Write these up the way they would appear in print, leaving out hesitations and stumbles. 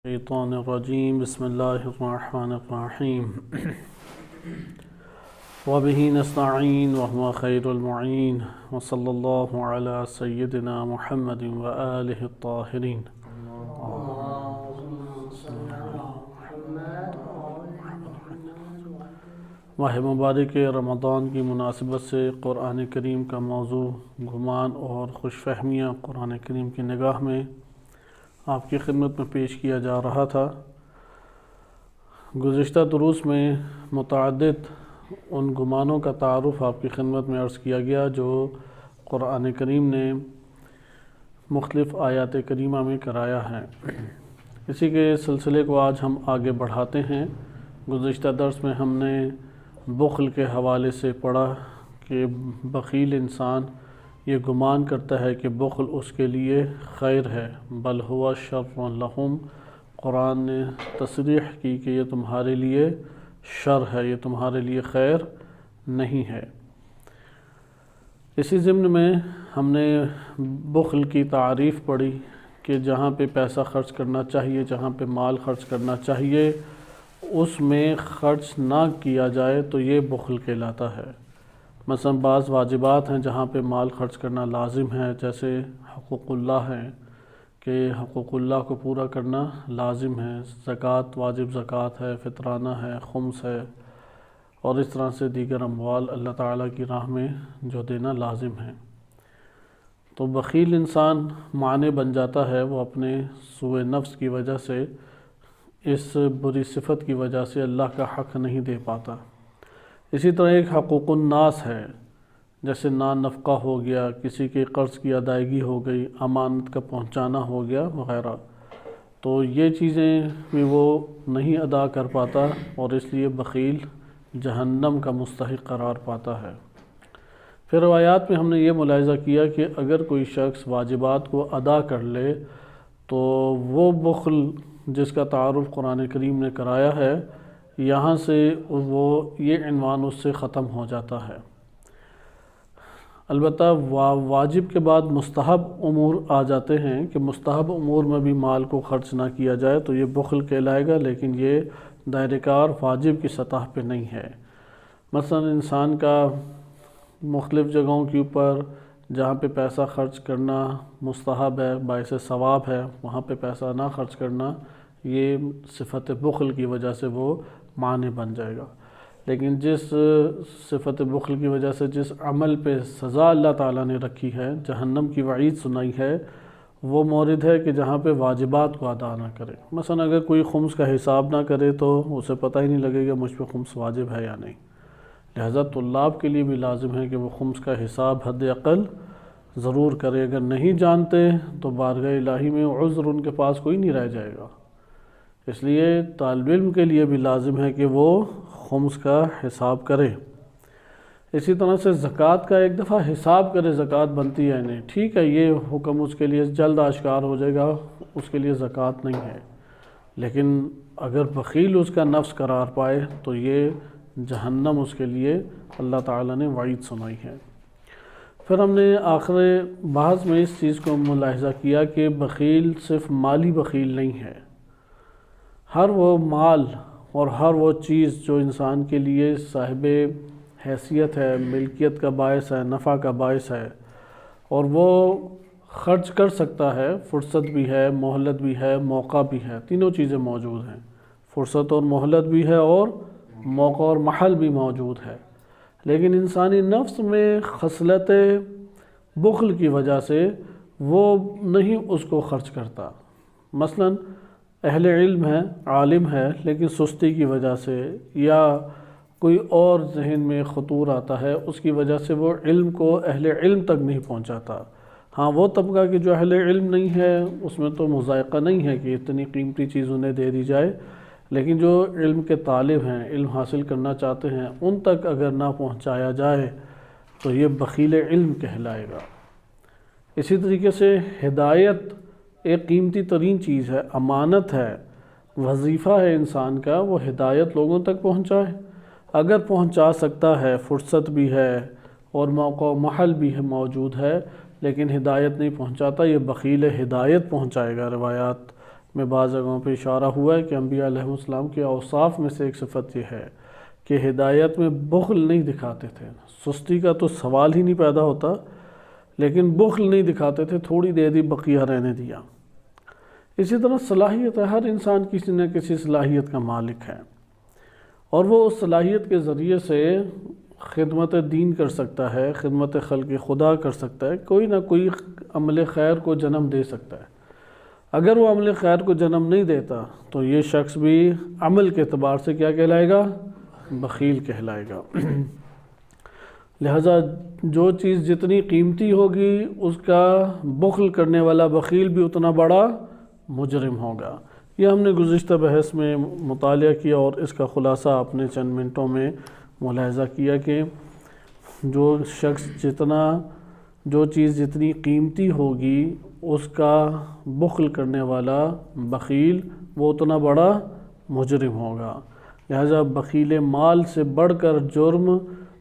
الشیطان الرجیم بسم اللہ الرحمن الرحیم وبہ نستعین وہو خیر المعین وصلی اللہ علی سیدنا محمد وآلہ الطاہرین۔ ماہ مبارک رمضان کی مناسبت سے قرآن کریم کا موضوع گمان اور خوش فہمیاں قرآن کریم کی نگاہ میں آپ کی خدمت میں پیش کیا جا رہا تھا۔ گزشتہ دروس میں متعدد ان گمانوں کا تعارف آپ کی خدمت میں عرض کیا گیا جو قرآن کریم نے مختلف آیات کریمہ میں کرایا ہے۔ اسی کے سلسلے کو آج ہم آگے بڑھاتے ہیں۔ گزشتہ درس میں ہم نے بخل کے حوالے سے پڑھا کہ بخیل انسان یہ گمان کرتا ہے کہ بخل اس کے لیے خیر ہے، بل ہوا شر لہم۔ قرآن نے تصریح کی کہ یہ تمہارے لیے شر ہے، یہ تمہارے لیے خیر نہیں ہے۔ اسی ضمن میں ہم نے بخل کی تعریف پڑھی کہ جہاں پہ پیسہ خرچ کرنا چاہیے، جہاں پہ مال خرچ کرنا چاہیے، اس میں خرچ نہ کیا جائے تو یہ بخل کہلاتا ہے۔ مثلا بعض واجبات ہیں جہاں پہ مال خرچ کرنا لازم ہے، جیسے حقوق اللہ ہیں کہ حقوق اللہ کو پورا کرنا لازم ہے، زکوٰۃ واجب زکوٰۃ ہے، فطرانہ ہے، خمس ہے، اور اس طرح سے دیگر اموال اللہ تعالیٰ کی راہ میں جو دینا لازم ہے۔ تو بخیل انسان معنی بن جاتا ہے، وہ اپنے سوء نفس کی وجہ سے، اس بری صفت کی وجہ سے اللہ کا حق نہیں دے پاتا۔ اسی طرح ایک حقوق الناس ہے، جیسے نان نفقہ ہو گیا، کسی کے قرض کی ادائیگی ہو گئی، امانت کا پہنچانا ہو گیا وغیرہ، تو یہ چیزیں بھی وہ نہیں ادا کر پاتا اور اس لیے بخیل جہنم کا مستحق قرار پاتا ہے۔ پھر روایات میں ہم نے یہ ملاحظہ کیا کہ اگر کوئی شخص واجبات کو ادا کر لے تو وہ بخل جس کا تعارف قرآن کریم نے کرایا ہے، یہاں سے وہ یہ عنوان اس سے ختم ہو جاتا ہے۔ البتہ واجب کے بعد مستحب امور آ جاتے ہیں کہ مستحب امور میں بھی مال کو خرچ نہ کیا جائے تو یہ بخل کہلائے گا، لیکن یہ دائرہ کار واجب کی سطح پہ نہیں ہے۔ مثلا انسان کا مختلف جگہوں کے اوپر جہاں پہ پیسہ خرچ کرنا مستحب ہے، باعث ثواب ہے، وہاں پہ پیسہ نہ خرچ کرنا یہ صفت بخل کی وجہ سے وہ معنی بن جائے گا۔ لیکن جس صفت بخل کی وجہ سے جس عمل پہ سزا اللہ تعالیٰ نے رکھی ہے، جہنم کی وعید سنائی ہے، وہ مورد ہے کہ جہاں پہ واجبات کو ادا نہ کرے۔ مثلا اگر کوئی خمس کا حساب نہ کرے تو اسے پتہ ہی نہیں لگے گا مجھ پہ خمس واجب ہے یا نہیں۔ لہذا طلاب کے لیے بھی لازم ہے کہ وہ خمس کا حساب حد اقل ضرور کرے۔ اگر نہیں جانتے تو بارگاہ الہی میں عذر ان کے پاس کوئی نہیں رہ جائے گا۔ اس لیے طالب علم کے لیے بھی لازم ہے کہ وہ خمس کا حساب کرے۔ اسی طرح سے زکوٰۃ کا ایک دفعہ حساب کرے زکوٰۃ بنتی ہے نہیں، ٹھیک ہے یہ حکم اس کے لیے جلد آشکار ہو جائے گا، اس کے لیے زکوٰۃ نہیں ہے، لیکن اگر بخیل اس کا نفس قرار پائے تو یہ جہنم اس کے لیے اللہ تعالیٰ نے وعید سنائی ہے۔ پھر ہم نے آخر بحث میں اس چیز کو ملاحظہ کیا کہ بخیل صرف مالی بخیل نہیں ہے، ہر وہ مال اور ہر وہ چیز جو انسان کے لیے صاحب حیثیت ہے، ملکیت کا باعث ہے، نفع کا باعث ہے، اور وہ خرچ کر سکتا ہے، فرصت بھی ہے، مہلت بھی ہے، موقع بھی ہے، تینوں چیزیں موجود ہیں، فرصت اور مہلت بھی ہے اور موقع اور محل بھی موجود ہے، لیکن انسانی نفس میں خصلت بخل کی وجہ سے وہ نہیں اس کو خرچ کرتا۔ مثلا اہل علم ہے، عالم ہے، لیکن سستی کی وجہ سے یا کوئی اور ذہن میں خطور آتا ہے، اس کی وجہ سے وہ علم کو اہل علم تک نہیں پہنچاتا۔ ہاں وہ طبقہ کہ جو اہل علم نہیں ہے اس میں تو مذائقہ نہیں ہے کہ اتنی قیمتی چیز انہیں دے دی جائے، لیکن جو علم کے طالب ہیں، علم حاصل کرنا چاہتے ہیں، ان تک اگر نہ پہنچایا جائے تو یہ بخیل علم کہلائے گا۔ اسی طریقے سے ہدایت ایک قیمتی ترین چیز ہے، امانت ہے، وظیفہ ہے انسان کا، وہ ہدایت لوگوں تک پہنچائے۔ اگر پہنچا سکتا ہے، فرصت بھی ہے اور موقع و محل بھی موجود ہے، لیکن ہدایت نہیں پہنچاتا، یہ بخیل ہدایت پہنچائے گا۔ روایات میں بعض جگہوں پہ اشارہ ہوا ہے کہ انبیاء علیہ السلام کے اوصاف میں سے ایک صفت یہ ہے کہ ہدایت میں بخل نہیں دکھاتے تھے. سستی کا تو سوال ہی نہیں پیدا ہوتا، لیکن بخل نہیں دکھاتے تھے، تھوڑی دے دی بقیہ رہنے دیا. اسی طرح صلاحیت ہے، ہر انسان کسی نہ کسی صلاحیت کا مالک ہے، اور وہ اس صلاحیت کے ذریعے سے خدمت دین کر سکتا ہے، خدمت خلق خدا کر سکتا ہے، کوئی نہ کوئی عمل خیر کو جنم دے سکتا ہے. اگر وہ عمل خیر کو جنم نہیں دیتا تو یہ شخص بھی عمل کے اعتبار سے کیا کہلائے گا؟ بخیل کہلائے گا. لہذا جو چیز جتنی قیمتی ہوگی اس کا بخل کرنے والا بخیل بھی اتنا بڑا مجرم ہوگا. یہ ہم نے گزشتہ بحث میں مطالعہ کیا اور اس کا خلاصہ اپنے چند منٹوں میں ملاحظہ کیا کہ جو چیز جتنی قیمتی ہوگی اس کا بخل کرنے والا بخیل وہ اتنا بڑا مجرم ہوگا. لہذا بخیل مال سے بڑھ کر جرم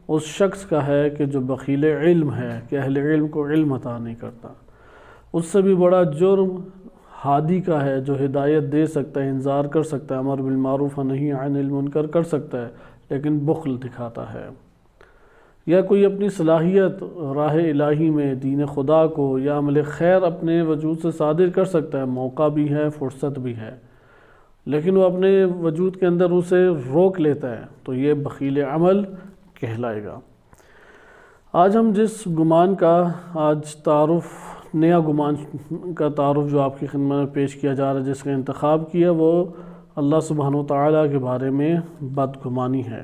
اس شخص کا ہے کہ جو بخیل علم ہے، کہ اہل علم کو علم عطا نہیں کرتا. اس سے بھی بڑا جرم ہادی کا ہے، جو ہدایت دے سکتا ہے، انذار کر سکتا ہے، امر بالمعروف نہی عن المنکر کر سکتا ہے، لیکن بخل دکھاتا ہے. یا کوئی اپنی صلاحیت راہ الہی میں دین خدا کو یا عمل خیر اپنے وجود سے صادر کر سکتا ہے، موقع بھی ہے، فرصت بھی ہے، لیکن وہ اپنے وجود کے اندر اسے روک لیتا ہے، تو یہ بخیل عمل کہلائے گا. آج ہم جس گمان کا نیا گمان کا تعارف جو آپ کی خدمت میں پیش کیا جا رہا ہے، جس کا انتخاب کیا، وہ اللہ سبحانہ وتعالیٰ کے بارے میں بدگمانی ہے.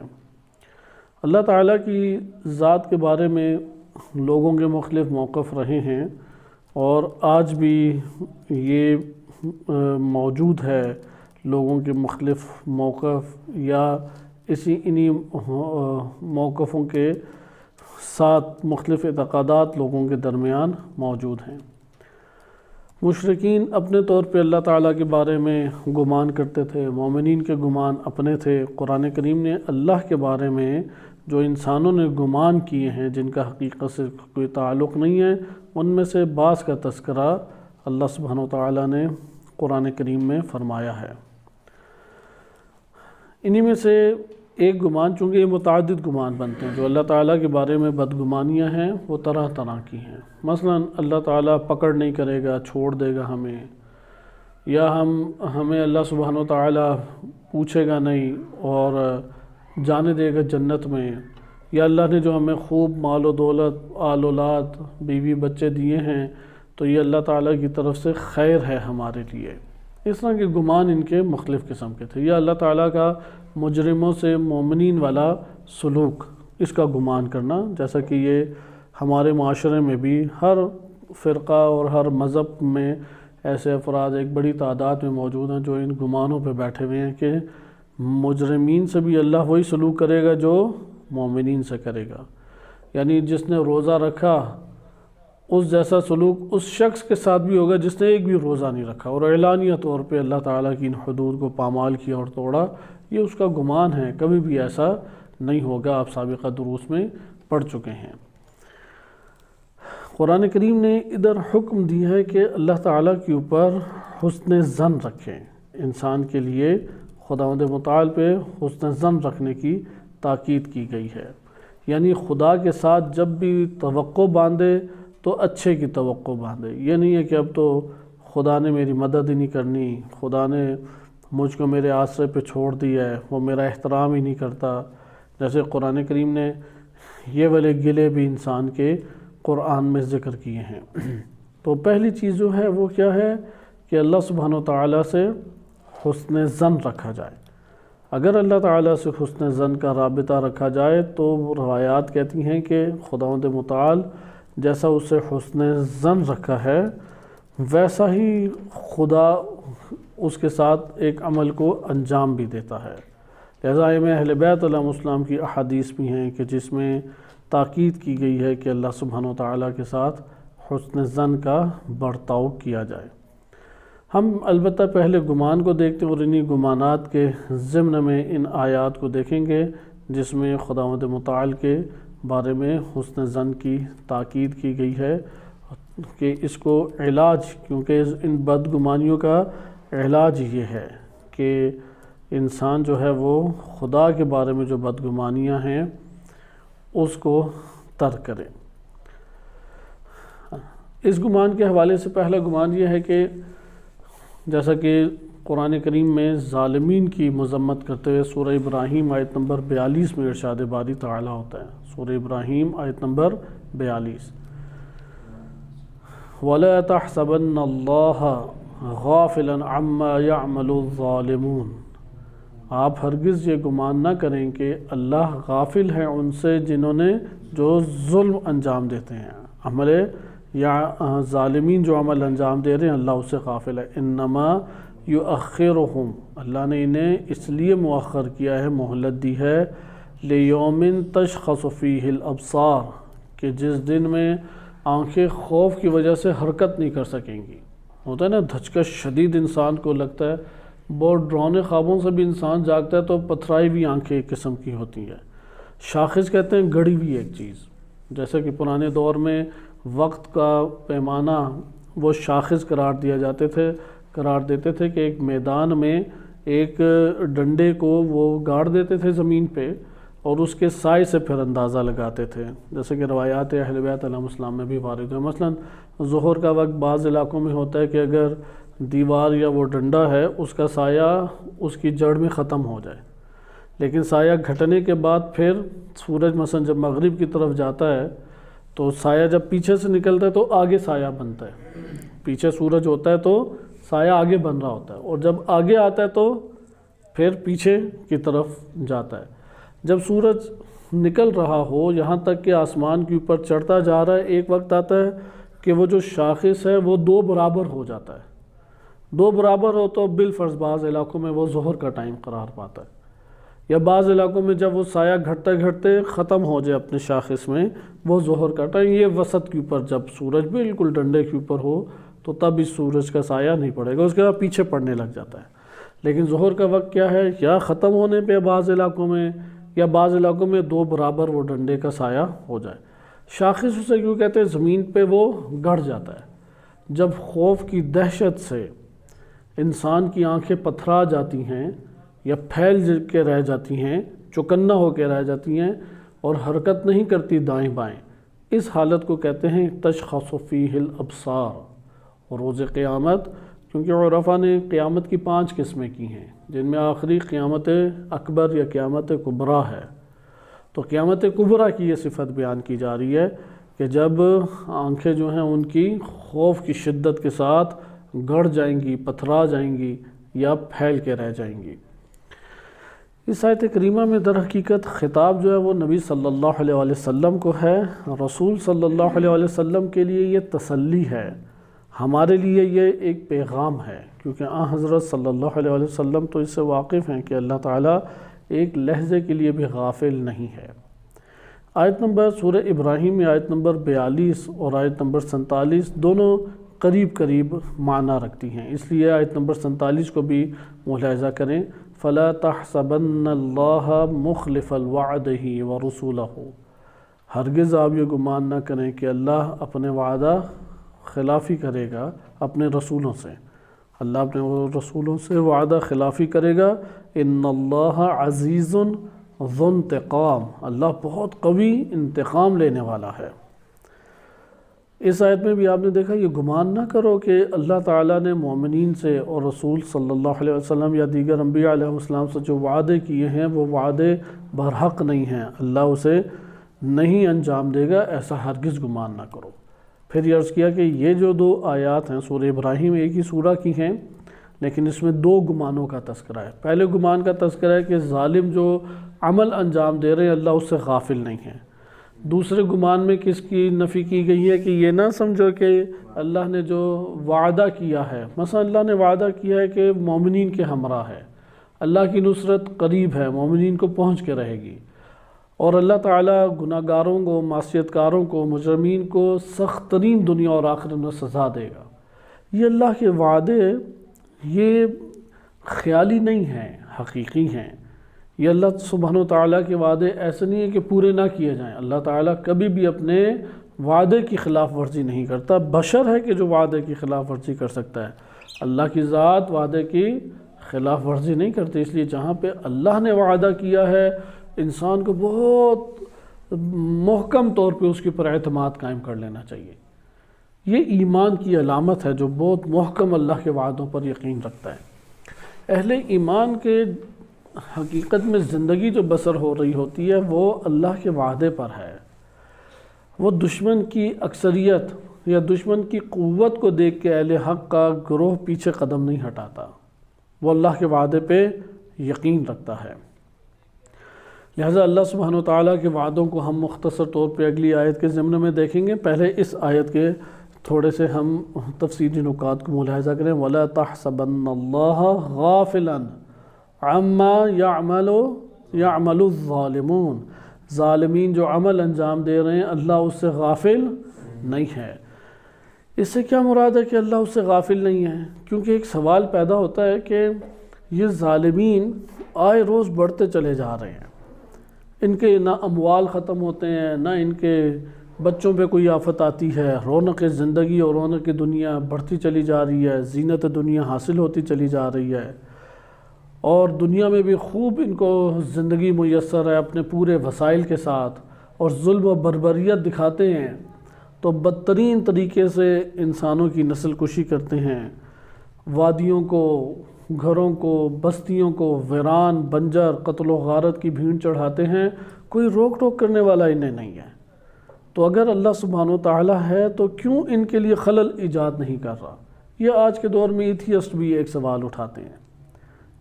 اللہ تعالیٰ کی ذات کے بارے میں لوگوں کے مختلف موقف رہے ہیں، اور آج بھی یہ موجود ہے. لوگوں کے مختلف موقف یا انہی موقفوں کے ساتھ مختلف اعتقادات لوگوں کے درمیان موجود ہیں. مشرکین اپنے طور پہ اللہ تعالیٰ کے بارے میں گمان کرتے تھے، مومنین کے گمان اپنے تھے. قرآن کریم نے اللہ کے بارے میں جو انسانوں نے گمان کیے ہیں، جن کا حقیقت سے کوئی تعلق نہیں ہے، ان میں سے بعض کا تذکرہ اللہ سبحانہ وتعالیٰ نے قرآن کریم میں فرمایا ہے. انہی میں سے ایک گمان، چونکہ یہ متعدد گمان بنتے ہیں جو اللہ تعالیٰ کے بارے میں بدگمانیاں ہیں، وہ طرح طرح کی ہیں. مثلا اللہ تعالیٰ پکڑ نہیں کرے گا، چھوڑ دے گا ہمیں، یا ہمیں اللہ سبحانہ وتعالیٰ پوچھے گا نہیں اور جانے دے گا جنت میں، یا اللہ نے جو ہمیں خوب مال و دولت، آل اولاد، بیوی بچے دیے ہیں تو یہ اللہ تعالیٰ کی طرف سے خیر ہے ہمارے لیے. اس طرح کے گمان ان کے مختلف قسم کے تھے. یا اللہ تعالیٰ کا مجرموں سے مومنین والا سلوک، اس کا گمان کرنا، جیسا کہ یہ ہمارے معاشرے میں بھی ہر فرقہ اور ہر مذہب میں ایسے افراد ایک بڑی تعداد میں موجود ہیں جو ان گمانوں پہ بیٹھے ہوئے ہیں کہ مجرمین سے بھی اللہ وہی سلوک کرے گا جو مومنین سے کرے گا. یعنی جس نے روزہ رکھا اس جیسا سلوک اس شخص کے ساتھ بھی ہوگا جس نے ایک بھی روزہ نہیں رکھا، اور اعلانیہ طور پہ اللہ تعالیٰ کی ان حدود کو پامال کیا اور توڑا. یہ اس کا گمان ہے، کبھی بھی ایسا نہیں ہوگا. آپ سابقہ دروس میں پڑھ چکے ہیں. قرآن کریم نے ادھر حکم دیا ہے کہ اللہ تعالیٰ کے اوپر حسن ظن رکھیں. انسان کے لیے خداوند متعال پہ حسن ظن رکھنے کی تاکید کی گئی ہے. یعنی خدا کے ساتھ جب بھی توقع باندھے تو اچھے کی توقع باندھے. یہ نہیں ہے کہ اب تو خدا نے میری مدد ہی نہیں کرنی، خدا نے مجھ کو میرے آسرے پہ چھوڑ دیا ہے، وہ میرا احترام ہی نہیں کرتا. جیسے قرآن کریم نے یہ والے گلے بھی انسان کے قرآن میں ذکر کیے ہیں. تو پہلی چیز جو ہے وہ کیا ہے کہ اللہ سبحانہ وتعالیٰ سے حسن ظن رکھا جائے. اگر اللہ تعالیٰ سے حسن ظن کا رابطہ رکھا جائے تو روایات کہتی ہیں کہ خداوند متعال جیسا اس سے حسن ظن رکھا ہے ویسا ہی خدا اس کے ساتھ ایک عمل کو انجام بھی دیتا ہے. لہذا میں اہل بیت علیہ السلام کی احادیث بھی ہیں کہ جس میں تاکید کی گئی ہے کہ اللہ سبحانہ وتعالیٰ کے ساتھ حسن ظن کا برتاؤ کیا جائے. ہم البتہ پہلے گمان کو دیکھتے ہیں اور انہی گمانات کے ضمن میں ان آیات کو دیکھیں گے جس میں خداوند متعال کے بارے میں حسن ظن کی تاکید کی گئی ہے کہ اس کو علاج، کیونکہ ان بدگمانیوں کا علاج یہ ہے کہ انسان جو ہے وہ خدا کے بارے میں جو بدگمانیاں ہیں اس کو ترک کرے۔ اس گمان کے حوالے سے پہلا گمان یہ ہے کہ جیسا کہ قرآن کریم میں ظالمین کی مذمت کرتے ہوئے سورہ ابراہیم آیت نمبر 42 میں ارشاد باری تعالیٰ ہوتا ہے۔ سورہ ابراہیم آیت نمبر 42، وَلَا تَحْسَبَنَّ اللَّهَ غَافِلًا عَمَّا يَعْمَلُ الظَّالِمُونَ، آپ ہرگز یہ گمان نہ کریں کہ اللہ غافل ہے ان سے جنہوں نے جو ظلم انجام دیتے ہیں، عمل یا ظالمین جو عمل انجام دے رہے ہیں اللہ اس سے غافل ہے۔ انما یؤخرہم، اللہ نے انہیں اس لیے مؤخر کیا ہے، مہلت دی ہے، لیوم تشخص فیہ الابصار، کہ جس دن میں آنکھیں خوف کی وجہ سے حرکت نہیں کر سکیں گی۔ ہوتا ہے نا دھچکا شدید انسان کو لگتا ہے، بہت ڈراؤنے خوابوں سے بھی انسان جاگتا ہے تو پتھرائی ہوئی آنکھیں ایک قسم کی ہوتی ہیں۔ شاخص کہتے ہیں گڑی ہوئی ایک چیز، جیسا کہ پرانے دور میں وقت کا پیمانہ وہ شاخص قرار دیتے تھے کہ ایک میدان میں ایک ڈنڈے کو وہ گاڑ دیتے تھے زمین پہ اور اس کے سائے سے پھر اندازہ لگاتے تھے، جیسے کہ روایات اہل بیت علیہم السلام میں بھی وارد ہے۔ مثلا ظہر کا وقت بعض علاقوں میں ہوتا ہے کہ اگر دیوار یا وہ ڈنڈا ہے اس کا سایہ اس کی جڑ میں ختم ہو جائے، لیکن سایہ گھٹنے کے بعد پھر سورج مثلا جب مغرب کی طرف جاتا ہے تو سایہ جب پیچھے سے نکلتا ہے تو آگے سایہ بنتا ہے، پیچھے سورج ہوتا ہے تو سایہ آگے بن رہا ہوتا ہے، اور جب آگے آتا ہے تو پھر پیچھے کی طرف جاتا ہے۔ جب سورج نکل رہا ہو یہاں تک کہ آسمان کے اوپر چڑھتا جا رہا ہے، ایک وقت آتا ہے کہ وہ جو شاخص ہے وہ 2 برابر ہو جاتا ہے، 2 برابر ہو تو بالفرض بعض علاقوں میں وہ ظہر کا ٹائم قرار پاتا ہے، یا بعض علاقوں میں جب وہ سایہ گھٹتے گھٹتے ختم ہو جائے اپنے شاخص میں وہ ظہر کا ٹائم۔ یہ وسط کے اوپر جب سورج بالکل ڈنڈے کے اوپر ہو تو تب اس سورج کا سایہ نہیں پڑے گا، اس کے بعد پیچھے پڑنے لگ جاتا ہے۔ لیکن ظہر کا وقت کیا ہے، یا ختم ہونے پہ بعض علاقوں میں یا بعض علاقوں میں 2 برابر وہ ڈنڈے کا سایہ ہو جائے۔ شاخص اسے کیوں کہتے ہیں، زمین پہ وہ گڑ جاتا ہے۔ جب خوف کی دہشت سے انسان کی آنکھیں پتھرا جاتی ہیں یا پھیل کے رہ جاتی ہیں، چوکنا ہو کے رہ جاتی ہیں اور حرکت نہیں کرتی دائیں بائیں، اس حالت کو کہتے ہیں تشخص فیہ الابصار۔ اور روز قیامت، کیونکہ عرفاء نے قیامت کی 5 قسمیں کی ہیں جن میں آخری قیامت اکبر یا قیامت کبریٰ ہے، تو قیامت کبریٰ کی یہ صفت بیان کی جا رہی ہے کہ جب آنکھیں جو ہیں ان کی خوف کی شدت کے ساتھ گڑ جائیں گی، پتھرا جائیں گی یا پھیل کے رہ جائیں گی۔ اس آیت کریمہ میں در حقیقت خطاب جو ہے وہ نبی صلی اللہ علیہ وسلم کو ہے، رسول صلی اللہ علیہ وسلم کے لیے یہ تسلی ہے، ہمارے لیے یہ ایک پیغام ہے، کیونکہ حضرت صلی اللہ علیہ وسلم تو اس سے واقف ہیں کہ اللہ تعالیٰ ایک لحظے کے لیے بھی غافل نہیں ہے۔ آیت نمبر سورہ ابراہیم میں آیت نمبر 42 اور آیت نمبر 47 دونوں قریب قریب معنی رکھتی ہیں، اس لیے آیت نمبر 47 کو بھی ملاحظہ کریں، فَلَا تَحْسَبَنَّ اللَّهَ مُخْلِفَ الْوَعْدِهِ وَرُسُولَهُ، ہرگز آپ یہ گمان نہ کریں کہ اللہ اپنے وعدہ خلافی کرے گا اپنے رسولوں سے، اللہ اپنے رسولوں سے وعدہ خلافی کرے گا۔ ان اللہ عزیز ذو انتقام، اللہ بہت قوی انتقام لینے والا ہے۔ اس آیت میں بھی آپ نے دیکھا، یہ گمان نہ کرو کہ اللہ تعالیٰ نے مومنین سے اور رسول صلی اللہ علیہ وسلم یا دیگر انبیاء علیہ السلام سے جو وعدے کیے ہیں وہ وعدے برحق نہیں ہیں، اللہ اسے نہیں انجام دے گا، ایسا ہرگز گمان نہ کرو۔ پھر یہ عرض کیا کہ یہ جو 2 آیات ہیں سورہ ابراہیم ایک ہی سورہ کی ہیں، لیکن اس میں 2 گمانوں کا تذکرہ ہے۔ پہلے گمان کا تذکرہ ہے کہ ظالم جو عمل انجام دے رہے ہیں اللہ اس سے غافل نہیں ہے۔ دوسرے گمان میں کس کی نفی کی گئی ہے کہ یہ نہ سمجھو کہ اللہ نے جو وعدہ کیا ہے، مثلا اللہ نے وعدہ کیا ہے کہ مومنین کے ہمراہ ہے، اللہ کی نصرت قریب ہے، مومنین کو پہنچ کے رہے گی، اور اللہ تعالیٰ گناہ گاروں کو، معصیت کاروں کو، مجرمین کو سخت ترین دنیا اور آخرت میں سزا دے گا۔ یہ اللہ کے وعدے یہ خیالی نہیں ہیں، حقیقی ہیں۔ یہ اللہ سبحانہ وتعالیٰ کے وعدے ایسے نہیں ہیں کہ پورے نہ کیے جائیں، اللہ تعالیٰ کبھی بھی اپنے وعدے کی خلاف ورزی نہیں کرتا۔ بشر ہے کہ جو وعدے کی خلاف ورزی کر سکتا ہے، اللہ کی ذات وعدے کی خلاف ورزی نہیں کرتی، اس لیے جہاں پہ اللہ نے وعدہ کیا ہے انسان کو بہت محکم طور پہ اس کے پر اعتماد قائم کر لینا چاہیے۔ یہ ایمان کی علامت ہے جو بہت محکم اللہ کے وعدوں پر یقین رکھتا ہے۔ اہل ایمان کے حقیقت میں زندگی جو بسر ہو رہی ہوتی ہے وہ اللہ کے وعدے پر ہے۔ وہ دشمن کی اکثریت یا دشمن کی قوت کو دیکھ کے اہل حق کا گروہ پیچھے قدم نہیں ہٹاتا، وہ اللہ کے وعدے پہ یقین رکھتا ہے۔ لہذا اللہ سبحانہ و تعالیٰ کے وعدوں کو ہم مختصر طور پہ اگلی آیت کے ضمن میں دیکھیں گے۔ پہلے اس آیت کے تھوڑے سے ہم تفصیلی نکات کو ملاحظہ کریں۔ وَلَا تَحْسَبَنَّ اللَّهَ غَافِلًا عَمَّا يَعْمَلُ الظَّالِمُونَ، ظالمین جو عمل انجام دے رہے ہیں اللہ اس سے غافل نہیں ہے۔ اس سے کیا مراد ہے کہ اللہ اس سے غافل نہیں ہے؟ کیونکہ ایک سوال پیدا ہوتا ہے کہ یہ ظالمین آئے روز بڑھتے چلے جا رہے ہیں، ان کے نہ اموال ختم ہوتے ہیں، نہ ان کے بچوں پہ کوئی آفت آتی ہے، رونق زندگی اور رونق دنیا بڑھتی چلی جا رہی ہے، زینت دنیا حاصل ہوتی چلی جا رہی ہے، اور دنیا میں بھی خوب ان کو زندگی میسر ہے اپنے پورے وسائل کے ساتھ، اور ظلم و بربریت دکھاتے ہیں تو بدترین طریقے سے انسانوں کی نسل کشی کرتے ہیں، وادیوں کو، گھروں کو، بستیوں کو ویران بنجر قتل و غارت کی بھیڑ چڑھاتے ہیں، کوئی روک ٹوک کرنے والا انہیں نہیں ہے۔ تو اگر اللہ سبحانہ و تعالیٰ ہے تو کیوں ان کے لیے خلل ایجاد نہیں کر رہا؟ یہ آج کے دور میں ایتھیسٹ بھی ایک سوال اٹھاتے ہیں،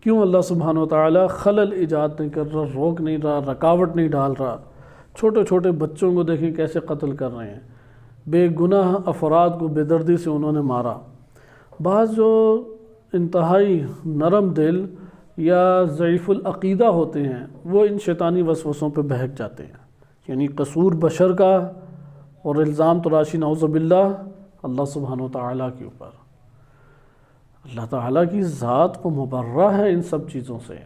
کیوں اللہ سبحانہ و تعالیٰ خلل ایجاد نہیں کر رہا، روک نہیں رہا، رکاوٹ نہیں ڈال رہا؟ چھوٹے چھوٹے بچوں کو دیکھیں کیسے قتل کر رہے ہیں، بے گناہ افراد کو بے دردی سے انہوں نے مارا۔ بعض جو انتہائی نرم دل یا ضعیف العقیدہ ہوتے ہیں وہ ان شیطانی وسوسوں پہ بہک جاتے ہیں، یعنی قصور بشر کا اور الزام تراشی نعوذ باللہ اللہ سبحانہ و تعالیٰ کے اوپر۔ اللہ تعالیٰ کی ذات کو مبرہ ہے ان سب چیزوں سے،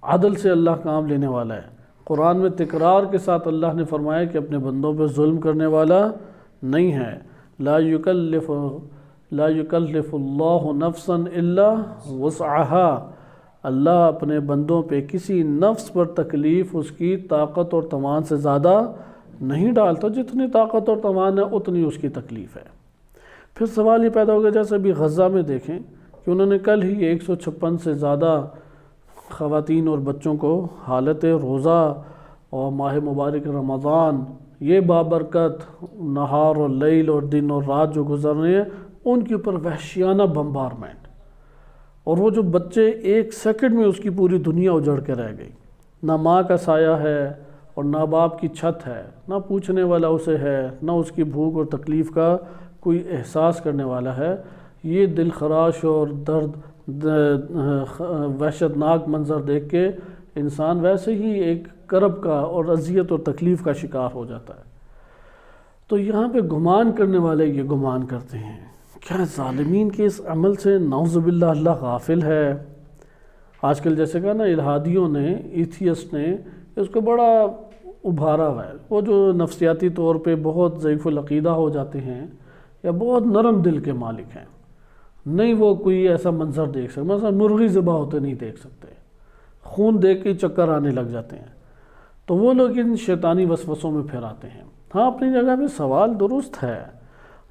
عدل سے اللہ کام لینے والا ہے۔ قرآن میں تکرار کے ساتھ اللہ نے فرمایا کہ اپنے بندوں پہ ظلم کرنے والا نہیں ہے۔ لا یکلف اللہ نفسا الا وسعها، اللہ اپنے بندوں پہ کسی نفس پر تکلیف اس کی طاقت اور توان سے زیادہ نہیں ڈالتا، جتنی طاقت اور توان ہے اتنی اس کی تکلیف ہے۔ پھر سوال یہ پیدا ہوگا، جیسے ابھی غزہ میں دیکھیں کہ انہوں نے کل ہی 156 سے زیادہ خواتین اور بچوں کو حالت روزہ اور ماہ مبارک رمضان، یہ بابرکت نہار اور لیل اور دن اور رات جو گزر رہے ہیں ان کے اوپر وحشیانہ بمبارمنٹ، اور وہ جو بچے ایک سیکنڈ میں اس کی پوری دنیا اجڑ کے رہ گئی، نہ ماں کا سایہ ہے اور نہ باپ کی چھت ہے، نہ پوچھنے والا اسے ہے، نہ اس کی بھوک اور تکلیف کا کوئی احساس کرنے والا ہے۔ یہ دل خراش اور درد وحشت ناک منظر دیکھ کے انسان ویسے ہی ایک کرب کا اور اذیت اور تکلیف کا شکار ہو جاتا ہے۔ تو یہاں پہ گمان کرنے والے یہ گمان کرتے ہیں کیا ظالمین کے اس عمل سے نعوذ باللہ اللہ غافل ہے؟ آج کل جیسے کہا نا الہادیوں نے، ایتھیسٹ نے اس کو بڑا ابھارا ہوا ہے، وہ جو نفسیاتی طور پہ بہت ضعیف العقیدہ ہو جاتے ہیں یا بہت نرم دل کے مالک ہیں، نہیں وہ کوئی ایسا منظر دیکھ سکتے، مثلا مرغی ذبح ہوتے نہیں دیکھ سکتے، خون دیکھ کے چکر آنے لگ جاتے ہیں، تو وہ لوگ ان شیطانی وسوسوں میں پھر آتے ہیں۔ ہاں اپنی جگہ پہ سوال درست ہے،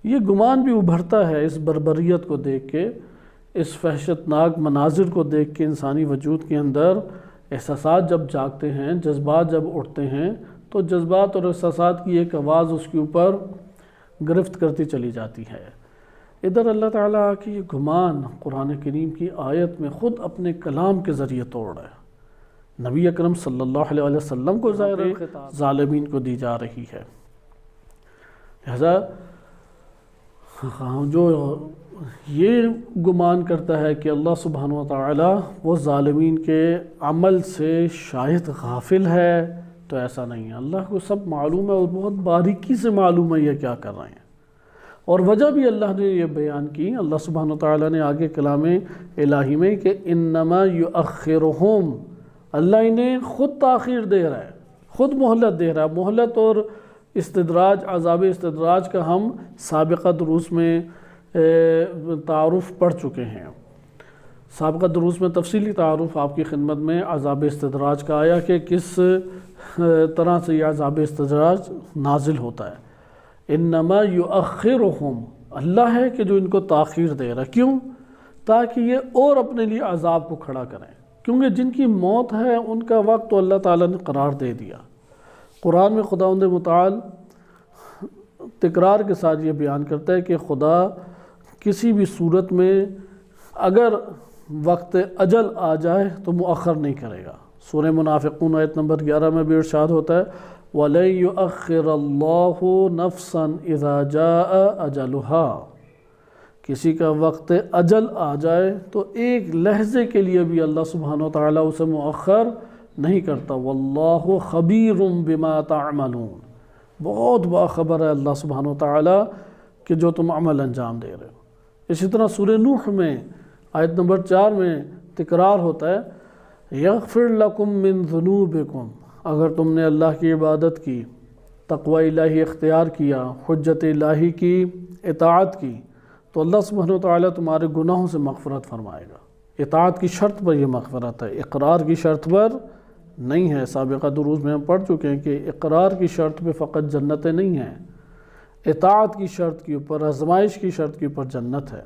یہ گمان بھی ابھرتا ہے اس بربریت کو دیکھ کے، اس وحشت ناک مناظر کو دیکھ کے انسانی وجود کے اندر احساسات جب جاگتے ہیں، جذبات جب اٹھتے ہیں، تو جذبات اور احساسات کی ایک آواز اس کے اوپر گرفت کرتی چلی جاتی ہے۔ ادھر اللہ تعالیٰ کی یہ گمان قرآن کریم کی آیت میں خود اپنے کلام کے ذریعے توڑ رہا ہے، نبی اکرم صلی اللہ علیہ وسلم کو ظالمین کو دی جا رہی ہے۔ لہذا جو یہ گمان کرتا ہے کہ اللہ سبحانہ و تعالیٰ وہ ظالمین کے عمل سے شاید غافل ہے، تو ایسا نہیں ہے، اللہ کو سب معلوم ہے اور بہت باریکی سے معلوم ہے یہ کیا کر رہے ہیں، اور وجہ بھی اللہ نے یہ بیان کی۔ اللہ سبحانہ و تعالیٰ نے آگے کلام الہی میں کہ انما یؤخرہم، اللہ انہیں خود تاخیر دے رہا ہے، خود مہلت دے رہا ہے۔ مہلت اور استدراج، عذاب استدراج کا ہم سابقہ دروس میں تعارف پڑھ چکے ہیں۔ سابقہ دروس میں تفصیلی تعارف آپ کی خدمت میں عذاب استدراج کا آیا کہ کس طرح سے یہ عذاب استدراج نازل ہوتا ہے۔ انما یؤخرہم، اللہ ہے کہ جو ان کو تاخیر دے رہا ہے، کیوں؟ تاکہ یہ اور اپنے لیے عذاب کو کھڑا کریں، کیونکہ جن کی موت ہے ان کا وقت تو اللہ تعالیٰ نے قرار دے دیا۔ قرآن میں خداوند متعال تکرار کے ساتھ یہ بیان کرتا ہے کہ خدا کسی بھی صورت میں اگر وقت اجل آ جائے تو مؤخر نہیں کرے گا۔ سورہ منافقون آیت نمبر 11 میں بھی ارشاد ہوتا ہے وَلَن يُؤَخِّرَ اللَّهُ نَفْسًا إِذَا جَاءَ أَجَلُهَا، کسی کا وقت اجل آ جائے تو ایک لحظے کے لیے بھی اللہ سبحانہ وتعالیٰ اسے مؤخر نہیں کرتا۔ وَاللَّهُ خَبِيرٌ بِمَا تَعْمَلُونَ، بہت باخبر ہے اللہ سبحانہ وتعالیٰ کہ جو تم عمل انجام دے رہے ہو۔ اسی طرح سورہ نوح میں آیت نمبر 4 میں تکرار ہوتا ہے یغفر لکم من ذنوبکم، اگر تم نے اللہ کی عبادت کی، تقوی الہی اختیار کیا، حجت الہی کی اطاعت کی، تو اللہ سبحانہ وتعالیٰ تمہارے گناہوں سے مغفرت فرمائے گا۔ اطاعت کی شرط پر یہ مغفرت ہے، اقرار کی شرط پر نہیں ہے۔ سابقہ دروس میں ہم پڑھ چکے ہیں کہ اقرار کی شرط پہ فقط جنتیں نہیں ہیں، اطاعت کی شرط کے اوپر، آزمائش کی شرط کے اوپر جنت ہے۔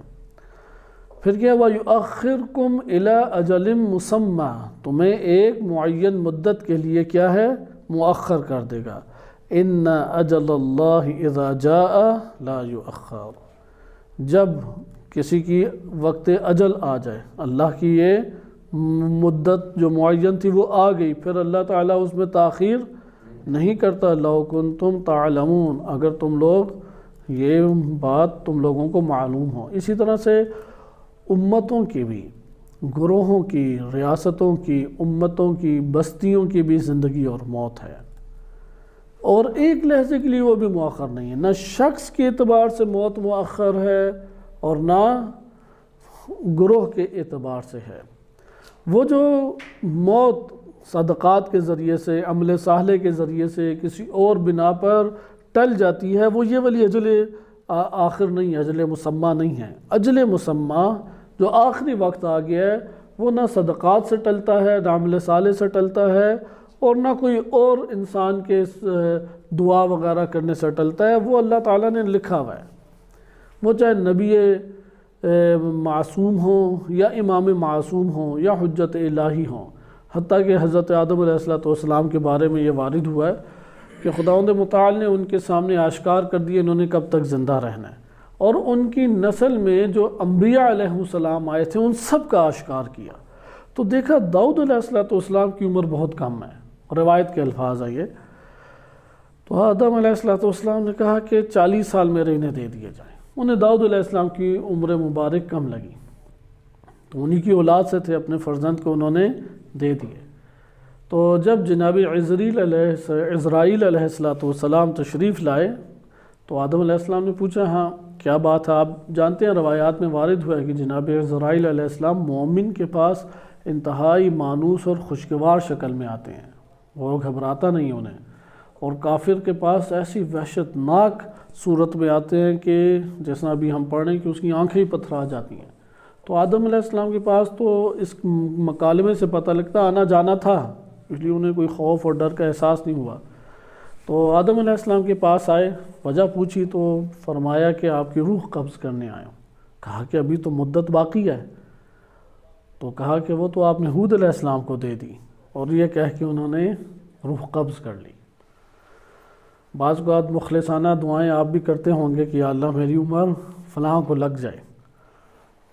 پھر کیا وَيُؤَخِّرْكُمْ إِلَىٰ أَجَلٍ مُّسَمًّى، تمہیں ایک معین مدت کے لیے کیا ہے مؤخر کر دے گا۔ إِنَّ أَجَلَ اللَّهِ إِذَا جَاءَ لَا يُؤَخَّرُ، جب کسی کی وقت اجل آ جائے، اللہ کی یہ مدت جو معین تھی وہ آ گئی، پھر اللہ تعالیٰ اس میں تاخیر نہیں کرتا۔ لَوْ كُنْتُمْ تَعْلَمُونَ، اگر تم لوگ یہ بات تم لوگوں کو معلوم ہو۔ اسی طرح سے امتوں کی بھی، گروہوں کی، ریاستوں کی، امتوں کی، بستیوں کی بھی زندگی اور موت ہے، اور ایک لحظے کے لیے وہ بھی مؤخر نہیں ہے۔ نہ شخص کے اعتبار سے موت مؤخر ہے اور نہ گروہ کے اعتبار سے ہے۔ وہ جو موت صدقات کے ذریعے سے، عمل صالح کے ذریعے سے کسی اور بنا پر ٹل جاتی ہے، وہ یہ والی اجل آخر نہیں ہے، اجل مسمہ نہیں ہے۔ اجل مسمہ جو آخری وقت آ گیا ہے وہ نہ صدقات سے ٹلتا ہے، نہ عمل صالح سے ٹلتا ہے، اور نہ کوئی اور انسان کے دعا وغیرہ کرنے سے ٹلتا ہے، وہ اللہ تعالیٰ نے لکھا ہوا ہے۔ وہ چاہے نبی معصوم ہوں یا امام معصوم ہوں یا حجت الہی ہوں، حتیٰ کہ حضرت آدم علیہ السلام کے بارے میں یہ وارد ہوا ہے کہ خداوند متعال نے ان کے سامنے آشکار کر دیے انہوں نے کب تک زندہ رہنا ہے، اور ان کی نسل میں جو انبیاء علیہ السلام آئے تھے ان سب کا آشکار کیا۔ تو دیکھا داؤد علیہ السلام کی عمر بہت کم ہے، روایت کے الفاظ آئیے تو آدم علیہ السلام نے کہا کہ 40 سال میرے انہیں دے دیے جائیں۔ انہیں داؤد علیہ السلام کی عمر مبارک کم لگی، تو انہی کی اولاد سے تھے، اپنے فرزند کو انہوں نے دے دیے۔ تو جب جناب عزرائیل علیہ السلام تشریف لائے تو آدم علیہ السلام نے پوچھا ہاں کیا بات ہے؟ آپ جانتے ہیں روایات میں وارد ہوا ہے کہ جناب عزرائیل علیہ السلام مومن کے پاس انتہائی مانوس اور خوشگوار شکل میں آتے ہیں، وہ گھبراتا نہیں انہیں، اور کافر کے پاس ایسی وحشت ناک صورت میں آتے ہیں کہ جیسا ابھی ہم پڑھ رہے ہیں کہ اس کی آنکھیں ہی پتھرا جاتی ہیں۔ تو آدم علیہ السلام کے پاس تو اس مکالمے سے پتہ لگتا آنا جانا تھا، اس لیے انہیں کوئی خوف اور ڈر کا احساس نہیں ہوا۔ تو آدم علیہ السلام کے پاس آئے، وجہ پوچھی تو فرمایا کہ آپ کی روح قبض کرنے آیا ہوں۔ کہا کہ ابھی تو مدت باقی ہے، تو کہا کہ وہ تو آپ نے ہود علیہ السلام کو دے دی، اور یہ کہہ کے انہوں نے روح قبض کر لی۔ بعض اوقات مخلصانہ دعائیں آپ بھی کرتے ہوں گے کہ یا اللہ میری عمر فلاں کو لگ جائے،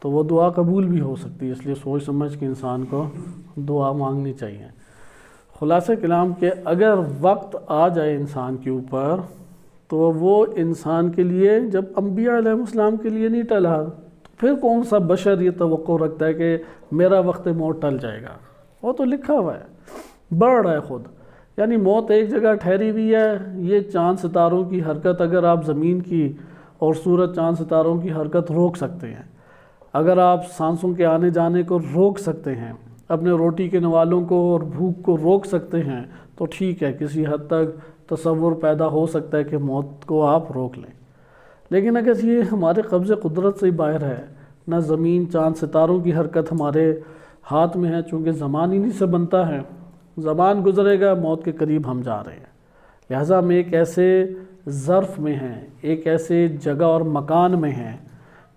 تو وہ دعا قبول بھی ہو سکتی ہے، اس لیے سوچ سمجھ کے انسان کو دعا مانگنی چاہیے۔ خلاصہ کلام کہ اگر وقت آ جائے انسان کے اوپر تو وہ انسان کے لیے، جب انبیاء علیہ السلام کے لیے نہیں ٹلا، تو پھر کون سا بشر یہ توقع رکھتا ہے کہ میرا وقت موت ٹل جائے گا؟ وہ تو لکھا ہوا ہے، بڑھ رہا ہے خود، یعنی موت ایک جگہ ٹھہری ہوئی ہے۔ یہ چاند ستاروں کی حرکت اگر آپ زمین کی اور سورج چاند ستاروں کی حرکت روک سکتے ہیں، اگر آپ سانسوں کے آنے جانے کو روک سکتے ہیں، اپنے روٹی کے نوالوں کو اور بھوک کو روک سکتے ہیں، تو ٹھیک ہے، کسی حد تک تصور پیدا ہو سکتا ہے کہ موت کو آپ روک لیں۔ لیکن اگر یہ ہمارے قبض قدرت سے ہی باہر ہے، نہ زمین چاند ستاروں کی حرکت ہمارے ہاتھ میں ہے، چونکہ زمان انہی سے بنتا ہے، زمان گزرے گا، موت کے قریب ہم جا رہے ہیں، لہٰذا ہم ایک ایسے ظرف میں ہیں، ایک ایسے جگہ اور مکان میں ہیں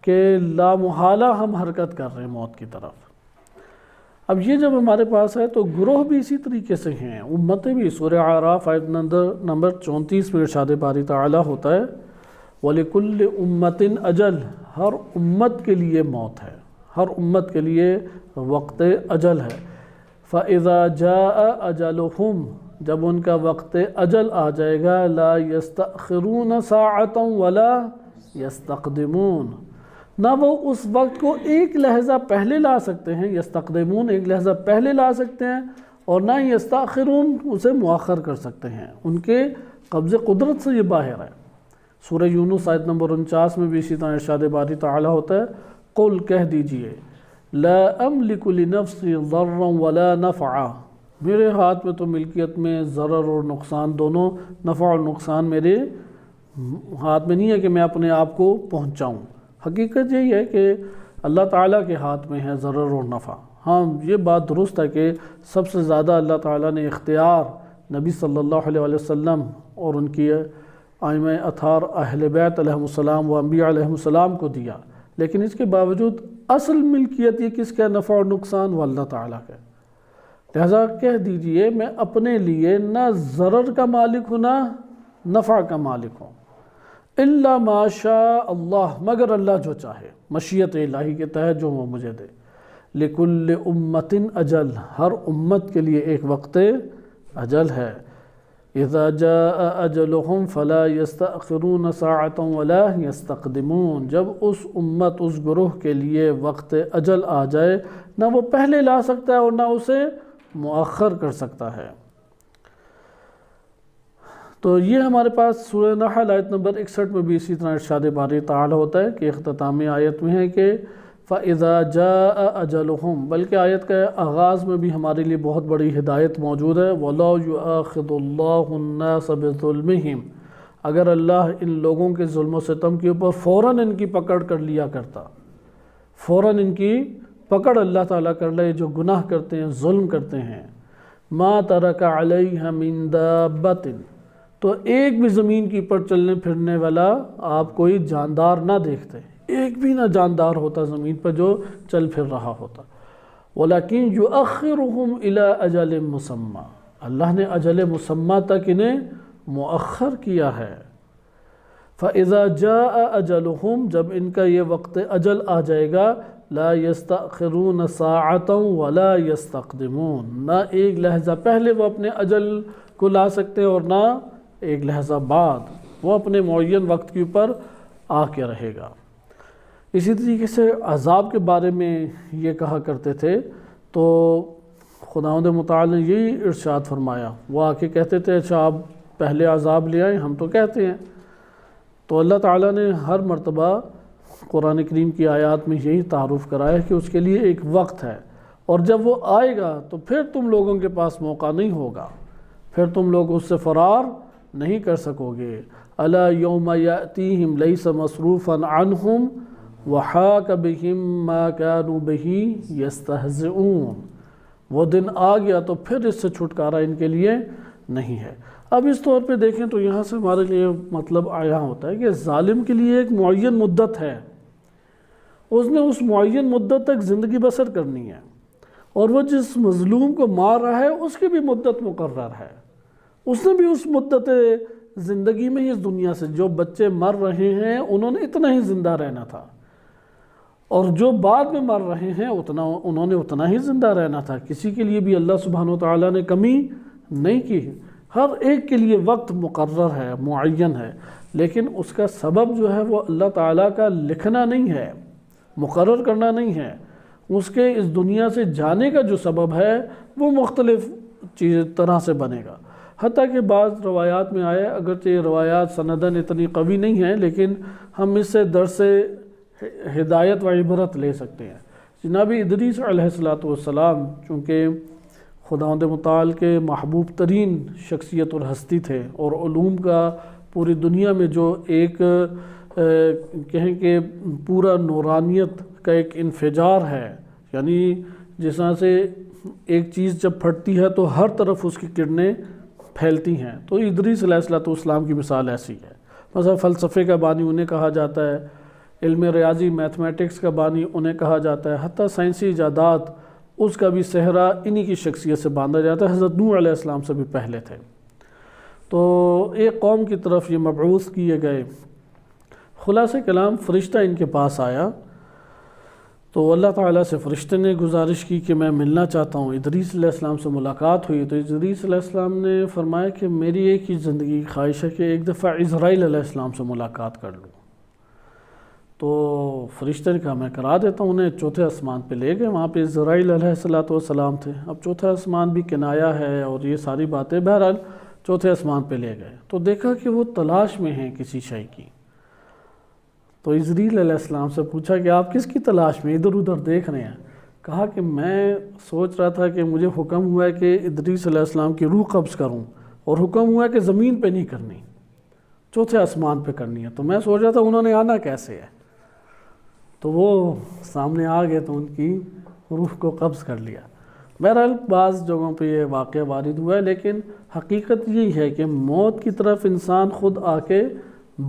کہ لا محالہ ہم حرکت کر رہے ہیں موت کی طرف۔ اب یہ جب ہمارے پاس ہے تو گروہ بھی اسی طریقے سے ہیں، امتیں بھی۔ سورہ اعراف آیت نمبر 34 میں ارشاد باری تعالیٰ ہوتا ہے وَلِكُلِّ أُمَّةٍ أَجَلٌ، ہر امت کے لیے موت ہے، ہر امت کے لیے وقت اجل ہے۔ فَإِذَا جَاءَ أَجَلُهُمْ، جب ان کا وقت اجل آ جائے گا، لَا يَسْتَأْخِرُونَ سَاعَةً وَلَا يَسْتَقْدِمُونَ، نہ وہ اس وقت کو ایک لحظہ پہلے لا سکتے ہیں، یستقدمون ایک لحظہ پہلے لا سکتے ہیں، اور نہ ہی یستاخرون اسے مؤخر کر سکتے ہیں، ان کے قبض قدرت سے یہ باہر ہے۔ سورہ یونس آیت نمبر 49 میں بھی اسی طرح ارشاد باری تعالیٰ ہوتا ہے قل، کہہ دیجئے لا املک لنفسی ضرا ولا نفعا، میرے ہاتھ میں تو ملکیت میں ضرر اور نقصان دونوں، نفع اور نقصان میرے ہاتھ میں نہیں ہے کہ میں اپنے آپ کو پہنچاؤں۔ حقیقت یہی ہے کہ اللہ تعالیٰ کے ہاتھ میں ہے ضرر اور نفع۔ ہاں یہ بات درست ہے کہ سب سے زیادہ اللہ تعالیٰ نے اختیار نبی صلی اللہ علیہ وسلم اور ان کی ائمہ اطہار اہل بیت علیہم السلام و انبیاء علیہم السلام کو دیا، لیکن اس کے باوجود اصل ملکیت یہ کس کا نفع اور نقصان؟ وہ اللہ تعالیٰ کا۔ لہذا کہہ دیجئے میں اپنے لیے نہ ضرر کا مالک ہوں نہ نفع کا مالک ہوں، الا ما شاء اللہ، مگر اللہ جو چاہے، مشیت الہی کے تحت جو وہ مجھے دے۔ لکل امت اجل، ہر امت کے لیے ایک وقت اجل ہے۔ اذا جاء اجلهم فلا يستأخرون ساعة ولا يستقدمون، جب اس امت، اس گروہ کے لیے وقت اجل آ جائے، نہ وہ پہلے لا سکتا ہے اور نہ اسے مؤخر کر سکتا ہے۔ تو یہ ہمارے پاس سورہ نحل آیت نمبر 61 میں بھی اسی طرح ارشاد باری تعالیٰ ہوتا ہے کہ اختتامی آیت میں ہے کہ فَإِذَا جَاءَ أَجَلُهُمْ، بلکہ آیت کا آغاز میں بھی ہمارے لیے بہت بڑی ہدایت موجود ہے۔ وَلَا يُؤَاخِذُ اللَّهُ النَّاسَ بِظُلْمِهِمْ، اگر اللہ ان لوگوں کے ظلم و ستم کے اوپر فوراً ان کی پکڑ کر لیا کرتا، فوراً ان کی پکڑ اللہ تعالیٰ کر لے جو گناہ کرتے ہیں، ظلم کرتے ہیں، مَا تَرَكَ عَلَيْهَا مِن دَابَّةٍ، تو ایک بھی زمین کی پر چلنے پھرنے والا آپ کوئی جاندار نہ دیکھتے، ایک بھی نہ جاندار ہوتا زمین پر جو چل پھر رہا ہوتا۔ وَلَكِنْ يُؤَخِّرُهُمْ إِلَىٰ أَجَلٍ مُّسَمًّى، اللہ نے اجل مسمى تک انہیں مؤخر کیا ہے۔ فَإِذَا جَاءَ أَجَلُهُمْ، جب ان کا یہ وقت اجل آ جائے گا، لَا يَسْتَأْخِرُونَ سَاعَةً وَلَا يَسْتَقْدِمُونَ، نہ ایک لحظہ پہلے وہ اپنے اجل کو لا سکتے اور نہ ایک لحظہ بعد، وہ اپنے معین وقت کے اوپر آ کے رہے گا۔ اسی طریقے سے عذاب کے بارے میں یہ کہا کرتے تھے تو خداوند متعال نے یہی ارشاد فرمایا، وہ آ کے کہتے تھے اچھا آپ پہلے عذاب لے آئیں، ہم تو کہتے ہیں۔ تو اللہ تعالیٰ نے ہر مرتبہ قرآن کریم کی آیات میں یہی تعارف کرایا کہ اس کے لیے ایک وقت ہے، اور جب وہ آئے گا تو پھر تم لوگوں کے پاس موقع نہیں ہوگا، پھر تم لوگ اس سے فرار نہیں کر سکو گے۔ الا یوم یأتیہم لیس مصروفا عنہم وحاک بہم ما کانوا بہ یستہزئون، وہ دن آ گیا تو پھر اس سے چھٹکارا ان کے لیے نہیں ہے۔ اب اس طور پہ دیکھیں تو یہاں سے ہمارے لیے مطلب آیا ہوتا ہے کہ ظالم کے لیے ایک معین مدت ہے، اس نے اس معین مدت تک زندگی بسر کرنی ہے، اور وہ جس مظلوم کو مار رہا ہے اس کی بھی مدت مقرر ہے، اس نے بھی اس مدت زندگی میں ہی اس دنیا سے، جو بچے مر رہے ہیں انہوں نے اتنا ہی زندہ رہنا تھا، اور جو بعد میں مر رہے ہیں انہوں نے اتنا ہی زندہ رہنا تھا۔ کسی کے لیے بھی اللہ سبحانہ وتعالیٰ نے کمی نہیں کی، ہر ایک کے لیے وقت مقرر ہے، معین ہے، لیکن اس کا سبب جو ہے وہ اللہ تعالیٰ کا لکھنا نہیں ہے، مقرر کرنا نہیں ہے، اس کے اس دنیا سے جانے کا جو سبب ہے وہ مختلف طرح سے بنے گا۔ حتیٰ کہ بعض روایات میں آئے، اگرچہ یہ روایات سنداً اتنی قوی نہیں ہیں، لیکن ہم اس سے درس ہدایت و عبرت لے سکتے ہیں۔ جناب ادریس علیہ السلام چونکہ خداوند متعال کے محبوب ترین شخصیت اور ہستی تھے، اور علوم کا پوری دنیا میں جو ایک کہیں کہ پورا نورانیت کا ایک انفجار ہے، یعنی جس طرح سے ایک چیز جب پھٹتی ہے تو ہر طرف اس کی کرنیں پھیلتی ہیں، تو ادریس علیہ السلام کی مثال ایسی ہے۔ مثلا فلسفے کا بانی انہیں کہا جاتا ہے، علم ریاضی میتھمیٹکس کا بانی انہیں کہا جاتا ہے، حتیٰ سائنسی ایجادات اس کا بھی صحرا انہی کی شخصیت سے باندھا جاتا ہے، حضرت نوح علیہ السلام سے بھی پہلے تھے۔ تو ایک قوم کی طرف یہ مبعوث کیے گئے۔ خلاصہ کلام، فرشتہ ان کے پاس آیا تو اللہ تعالیٰ سے فرشتے نے گزارش کی کہ میں ملنا چاہتا ہوں۔ ادریس علیہ السلام سے ملاقات ہوئی تو ادریس علیہ السلام نے فرمایا کہ میری ایک ہی زندگی خواہش ہے کہ ایک دفعہ عزرائیل علیہ السلام سے ملاقات کر لوں۔ تو فرشتے نے کہا میں کرا دیتا ہوں۔ انہیں چوتھے آسمان پہ لے گئے، وہاں پہ عزرائیل علیہ السلام تھے۔ اب چوتھا آسمان بھی کنایا ہے اور یہ ساری باتیں، بہرحال چوتھے آسمان پہ لے گئے تو دیکھا کہ وہ تلاش میں ہیں کسی شے کی۔ تو عزرائیل علیہ السلام سے پوچھا کہ آپ کس کی تلاش میں، ادھر ادھر دیکھ رہے ہیں؟ کہا کہ میں سوچ رہا تھا کہ مجھے حکم ہوا ہے کہ ادریس علیہ السلام کی روح قبض کروں، اور حکم ہوا ہے کہ زمین پہ نہیں کرنی، چوتھے آسمان پہ کرنی ہے۔ تو میں سوچ رہا تھا انہوں نے آنا کیسے ہے، تو وہ سامنے آ گئے تو ان کی روح کو قبض کر لیا۔ بہرحال بعض جگہوں پہ یہ واقعہ وارد ہوا ہے، لیکن حقیقت یہی ہے کہ موت کی طرف انسان خود آ کے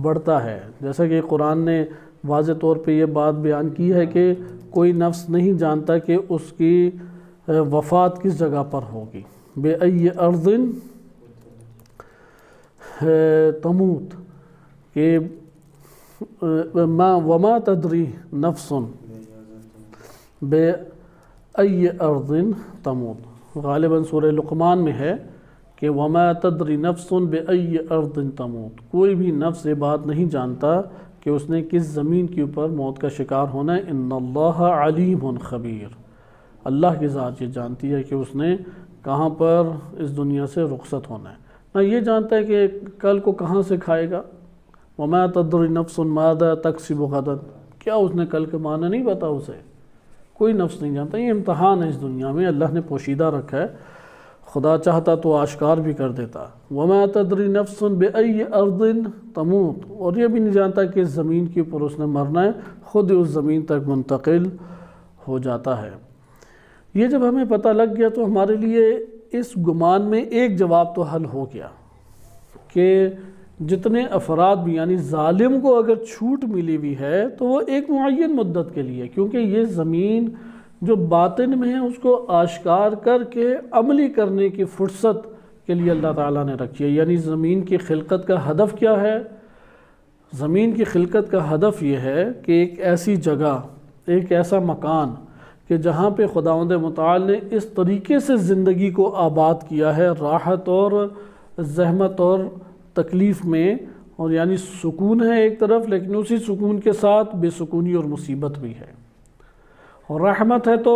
بڑھتا ہے۔ جیسا کہ قرآن نے واضح طور پہ یہ بات بیان کی ہے کہ کوئی نفس نہیں جانتا کہ اس کی وفات کس جگہ پر ہوگی۔ بے ای ارض تموت، کہ وما تدری نفس بے ای ارض تموت، غالباً سورہ لقمان میں ہے کہ وما تدری نفس بے ای ارض تموت، کوئی بھی نفس یہ بات نہیں جانتا کہ اس نے کس زمین کے اوپر موت کا شکار ہونا ہے۔ ان اللہ علیم خبیر، اللہ کی ذات یہ جانتی ہے کہ اس نے کہاں پر اس دنیا سے رخصت ہونا ہے، نہ یہ جانتا ہے کہ کل کو کہاں سے کھائے گا۔ وما تدری نفس ماذا تکسب غدا، کیا اس نے کل کے معنی نہیں پتا، اسے کوئی نفس نہیں جانتا۔ یہ امتحان ہے اس دنیا میں، اللہ نے پوشیدہ رکھا ہے، خدا چاہتا تو آشکار بھی کر دیتا۔ وما تدری نفس بأی ارض تموت، اور یہ بھی نہیں جانتا کہ اس زمین کے اوپر اس نے مرنا ہے، خود اس زمین تک منتقل ہو جاتا ہے۔ یہ جب ہمیں پتہ لگ گیا تو ہمارے لیے اس گمان میں ایک جواب تو حل ہو گیا کہ جتنے افراد بھی، یعنی ظالم کو اگر چھوٹ ملی ہوئی ہے تو وہ ایک معین مدت کے لیے، کیونکہ یہ زمین جو باطن میں ہے اس کو آشکار کر کے عملی کرنے کی فرصت کے لیے اللہ تعالیٰ نے رکھی ہے۔ یعنی زمین کی خلقت کا ہدف کیا ہے؟ زمین کی خلقت کا ہدف یہ ہے کہ ایک ایسی جگہ، ایک ایسا مکان کہ جہاں پہ خداوند متعال نے اس طریقے سے زندگی کو آباد کیا ہے، راحت اور زحمت اور تکلیف میں، اور یعنی سکون ہے ایک طرف، لیکن اسی سکون کے ساتھ بے سکونی اور مصیبت بھی ہے، اور رحمت ہے تو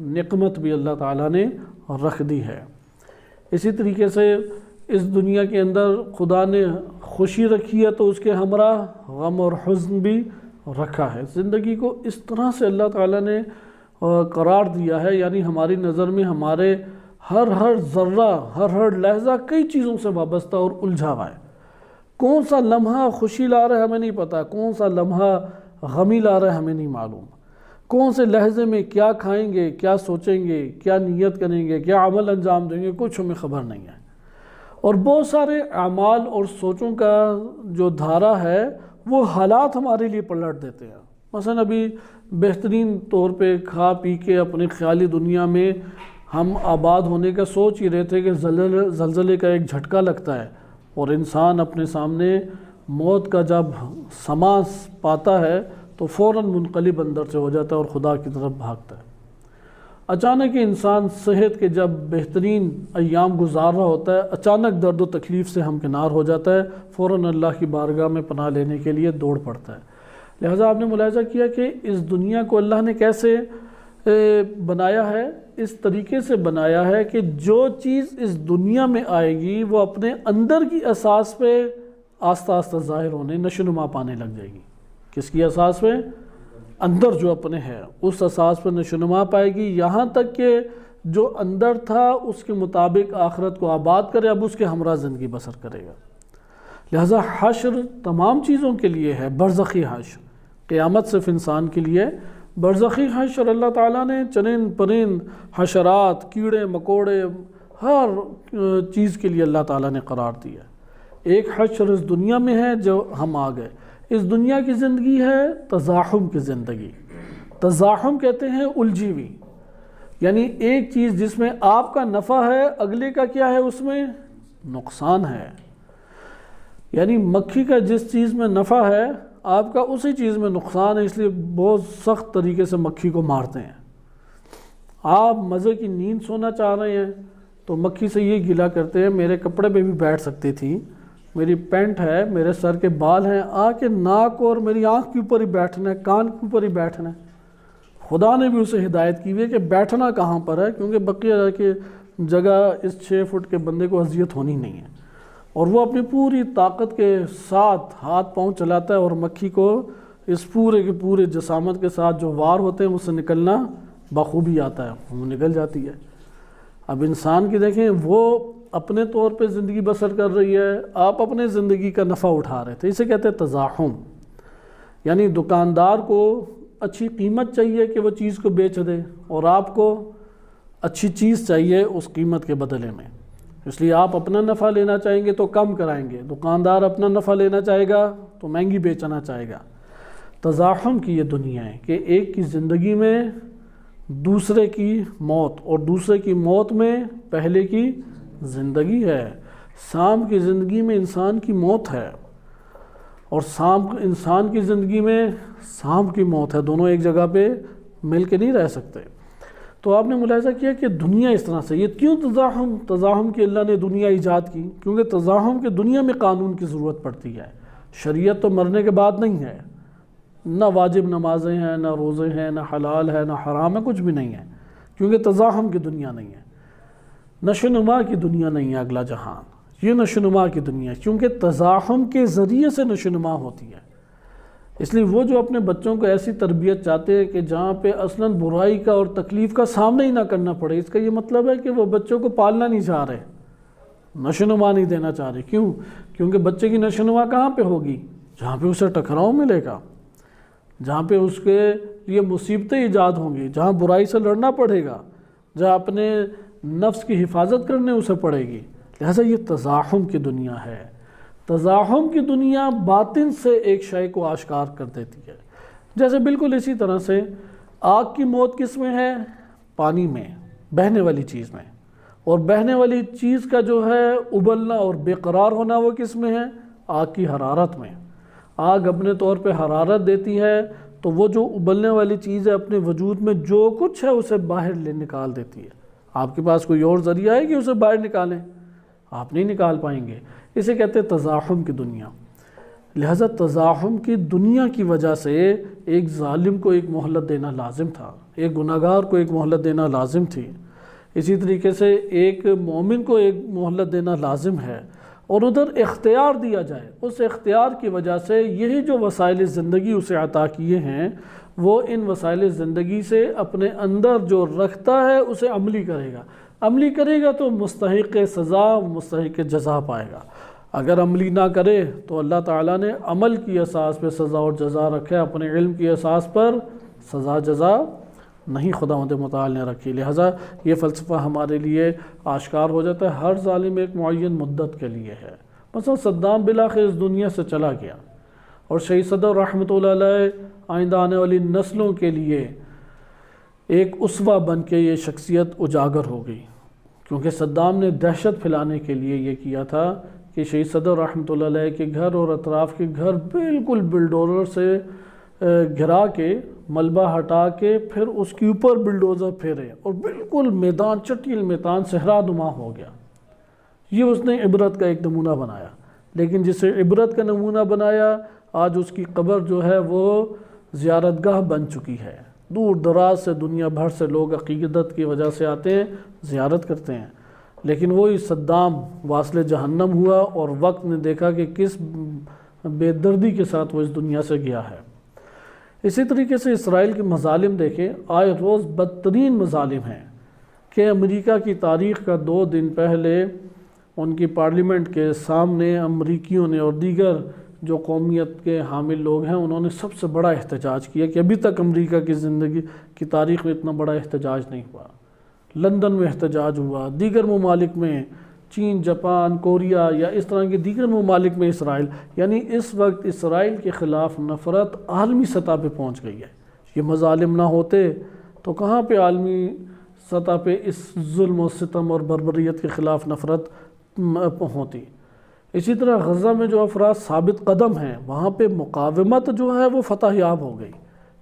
نقمت بھی اللہ تعالیٰ نے رکھ دی ہے۔ اسی طریقے سے اس دنیا کے اندر خدا نے خوشی رکھی ہے تو اس کے ہمراہ غم اور حزن بھی رکھا ہے۔ زندگی کو اس طرح سے اللہ تعالیٰ نے قرار دیا ہے، یعنی ہماری نظر میں ہمارے ہر ذرہ، ہر لحظہ کئی چیزوں سے وابستہ اور الجھا ہوا ہے۔ کون سا لمحہ خوشی لا رہا ہے ہمیں نہیں پتہ، کون سا لمحہ غمی لا رہا ہے ہمیں نہیں معلوم، کون سے لحظے میں کیا کھائیں گے، کیا سوچیں گے، کیا نیت کریں گے، کیا عمل انجام دیں گے، کچھ ہمیں خبر نہیں ہے۔ اور بہت سارے اعمال اور سوچوں کا جو دھارا ہے وہ حالات ہمارے لیے پلٹ دیتے ہیں۔ مثلا ابھی بہترین طور پہ کھا پی کے اپنے خیالی دنیا میں ہم آباد ہونے کا سوچ ہی رہے تھے کہ زلزلے کا ایک جھٹکا لگتا ہے، اور انسان اپنے سامنے موت کا جب سما پاتا ہے تو فوراً منقلب اندر سے ہو جاتا ہے اور خدا کی طرف بھاگتا ہے۔ اچانک انسان صحت کے جب بہترین ایام گزار رہا ہوتا ہے، اچانک درد و تکلیف سے ہمکنار ہو جاتا ہے، فوراً اللہ کی بارگاہ میں پناہ لینے کے لیے دوڑ پڑتا ہے۔ لہٰذا آپ نے ملاحظہ کیا کہ اس دنیا کو اللہ نے کیسے بنایا ہے، اس طریقے سے بنایا ہے کہ جو چیز اس دنیا میں آئے گی وہ اپنے اندر کی اساس پہ آہستہ آہستہ ظاہر ہونے، نشو نما پانے لگ جائے گی۔ کس کی اساس پہ؟ اندر جو اپنے ہے اس اساس پہ نشو نما پائے گی، یہاں تک کہ جو اندر تھا اس کے مطابق آخرت کو آباد کرے، اب اس کے ہمراہ زندگی بسر کرے گا۔ لہذا حشر تمام چیزوں کے لیے ہے، برزخی حشر، قیامت صرف انسان کے لیے، برزخی حشر اللہ تعالیٰ نے چرند پرند حشرات، کیڑے مکوڑے، ہر چیز کے لیے اللہ تعالیٰ نے قرار دیا۔ ایک حشر اس دنیا میں ہے جو ہم آ گئے، اس دنیا کی زندگی ہے تزاحم کی زندگی۔ تزاحم کہتے ہیں الجھی ہوئی، یعنی ایک چیز جس میں آپ کا نفع ہے اگلے کا کیا ہے، اس میں نقصان ہے۔ یعنی مکھی کا جس چیز میں نفع ہے آپ کا اسی چیز میں نقصان ہے، اس لیے بہت سخت طریقے سے مکھی کو مارتے ہیں۔ آپ مزے کی نیند سونا چاہ رہے ہیں تو مکھی سے یہ گلا کرتے ہیں، میرے کپڑے پہ بھی بیٹھ سکتی تھی، میری پینٹ ہے، میرے سر کے بال ہیں، آ کے ناک اور میری آنکھ کے اوپر ہی بیٹھنا ہے، کان کے اوپر ہی بیٹھنا ہے۔ خدا نے بھی اسے ہدایت کی ہوئی ہے کہ بیٹھنا کہاں پر ہے، کیونکہ بقیہ کی جگہ اس 6 فٹ کے بندے کو اذیت ہونی نہیں ہے، اور وہ اپنی پوری طاقت کے ساتھ ہاتھ پاؤں چلاتا ہے، اور مکھی کو اس پورے کے پورے جسامت کے ساتھ جو وار ہوتے ہیں اس سے نکلنا بخوبی آتا ہے، وہ نکل جاتی ہے۔ اب انسان کی دیکھیں، وہ اپنے طور پہ زندگی بسر کر رہی ہے، آپ اپنے زندگی کا نفع اٹھا رہے تھے، اسے کہتے ہیں تزاحم۔ یعنی دکاندار کو اچھی قیمت چاہیے کہ وہ چیز کو بیچ دے، اور آپ کو اچھی چیز چاہیے اس قیمت کے بدلے میں، اس لیے آپ اپنا نفع لینا چاہیں گے تو کم کرائیں گے، دکاندار اپنا نفع لینا چاہے گا تو مہنگی بیچنا چاہے گا۔ تزاحم کی یہ دنیا ہے کہ ایک کی زندگی میں دوسرے کی موت، اور دوسرے کی موت میں پہلے کی زندگی ہے۔ سام کی زندگی میں انسان کی موت ہے، اور انسان کی زندگی میں سام کی موت ہے، دونوں ایک جگہ پہ مل کے نہیں رہ سکتے۔ تو آپ نے ملاحظہ کیا کہ دنیا اس طرح سے، یہ کیوں تزاحم کی اللہ نے دنیا ایجاد کی؟ کیونکہ تزاحم کی دنیا میں قانون کی ضرورت پڑتی ہے۔ شریعت تو مرنے کے بعد نہیں ہے، نہ واجب نمازیں ہیں، نہ روزے ہیں، نہ حلال ہے، نہ حرام ہے، کچھ بھی نہیں ہے، کیونکہ تزاحم کی دنیا نہیں ہے، نشو نما کی دنیا نہیں ہے۔ اگلا جہان یہ نشو نما کی دنیا ہے، کیونکہ تزاحم کے ذریعے سے نشو نما ہوتی ہے۔ اس لیے وہ جو اپنے بچوں کو ایسی تربیت چاہتے ہیں کہ جہاں پہ اصلاً برائی کا اور تکلیف کا سامنا ہی نہ کرنا پڑے، اس کا یہ مطلب ہے کہ وہ بچوں کو پالنا نہیں چاہ رہے، نشو نما نہیں دینا چاہ رہے۔ کیوں؟ کیونکہ بچے کی نشو نما کہاں پہ ہوگی؟ جہاں پہ اسے ٹکراؤ ملے گا، جہاں پہ اس کے لیے مصیبتیں ایجاد ہوں گی، جہاں برائی سے لڑنا پڑے گا، جہاں اپنے نفس کی حفاظت کرنے اسے پڑے گی۔ لہٰذا یہ تزاحم کی دنیا ہے۔ تزاحم کی دنیا باطن سے ایک شے کو آشکار کر دیتی ہے۔ جیسے بالکل اسی طرح سے آگ کی موت کس میں ہے؟ پانی میں، بہنے والی چیز میں، اور بہنے والی چیز کا جو ہے ابلنا اور بے قرار ہونا وہ کس میں ہے؟ آگ کی حرارت میں۔ آگ اپنے طور پہ حرارت دیتی ہے تو وہ جو ابلنے والی چیز ہے اپنے وجود میں جو کچھ ہے اسے باہر نکال دیتی ہے۔ آپ کے پاس کوئی اور ذریعہ ہے کہ اسے باہر نکالیں؟ آپ نہیں نکال پائیں گے۔ اسے کہتے ہیں تزاحم کی دنیا۔ لہذا تزاحم کی دنیا کی وجہ سے ایک ظالم کو ایک مہلت دینا لازم تھا، ایک گناہگار کو ایک مہلت دینا لازم تھی، اسی طریقے سے ایک مومن کو ایک مہلت دینا لازم ہے، اور ادھر اختیار دیا جائے۔ اس اختیار کی وجہ سے یہی جو وسائل زندگی اسے عطا کیے ہیں وہ ان وسائل زندگی سے اپنے اندر جو رکھتا ہے اسے عملی کرے گا تو مستحق سزا مستحق جزا پائے گا۔ اگر عملی نہ کرے تو اللہ تعالیٰ نے عمل کی اساس پہ سزا اور جزا رکھا ہے، اپنے علم کی اساس پر سزا جزا نہیں خداوند متعال نے رکھی۔ لہٰذا یہ فلسفہ ہمارے لیے آشکار ہو جاتا ہے، ہر ظالم ایک معین مدت کے لیے ہے۔ مثلا صدام بالآخر اس دنیا سے چلا گیا، اور شہید صدر رحمۃ اللہ علیہ آئندہ آنے والی نسلوں کے لیے ایک اسوہ بن کے یہ شخصیت اجاگر ہو گئی، کیونکہ صدام نے دہشت پھیلانے کے لیے یہ کیا تھا کہ شہید صدر رحمۃ اللہ علیہ کے گھر اور اطراف کے گھر بالکل بلڈوزر سے گھرا کے ملبہ ہٹا کے پھر اس کے اوپر بلڈوزر پھیرے، اور بالکل میدان چٹیل میدان صحرا نما ہو گیا۔ یہ اس نے عبرت کا ایک نمونہ بنایا، لیکن جسے عبرت کا نمونہ بنایا آج اس کی قبر جو ہے وہ زیارت گاہ بن چکی ہے۔ دور دراز سے دنیا بھر سے لوگ عقیدت کی وجہ سے آتے ہیں، زیارت کرتے ہیں، لیکن وہی صدام واصل جہنم ہوا، اور وقت نے دیکھا کہ کس بے دردی کے ساتھ وہ اس دنیا سے گیا ہے۔ اسی طریقے سے اسرائیل کے مظالم دیکھیں، آئے روز بدترین مظالم ہیں کہ امریکہ کی تاریخ کا 2 دن پہلے ان کی پارلیمنٹ کے سامنے امریکیوں نے اور دیگر جو قومیت کے حامل لوگ ہیں انہوں نے سب سے بڑا احتجاج کیا کہ ابھی تک امریکہ کی زندگی کی تاریخ میں اتنا بڑا احتجاج نہیں ہوا۔ لندن میں احتجاج ہوا، دیگر ممالک میں، چین، جاپان، کوریا یا اس طرح کے دیگر ممالک میں اسرائیل، یعنی اس وقت اسرائیل کے خلاف نفرت عالمی سطح پہ پہنچ گئی ہے۔ یہ مظالم نہ ہوتے تو کہاں پہ عالمی سطح پہ اس ظلم و ستم اور بربریت کے خلاف نفرت ہوتی۔ اسی طرح غزہ میں جو افراد ثابت قدم ہیں وہاں پہ مقاومت جو ہے وہ فتح یاب ہو گئی،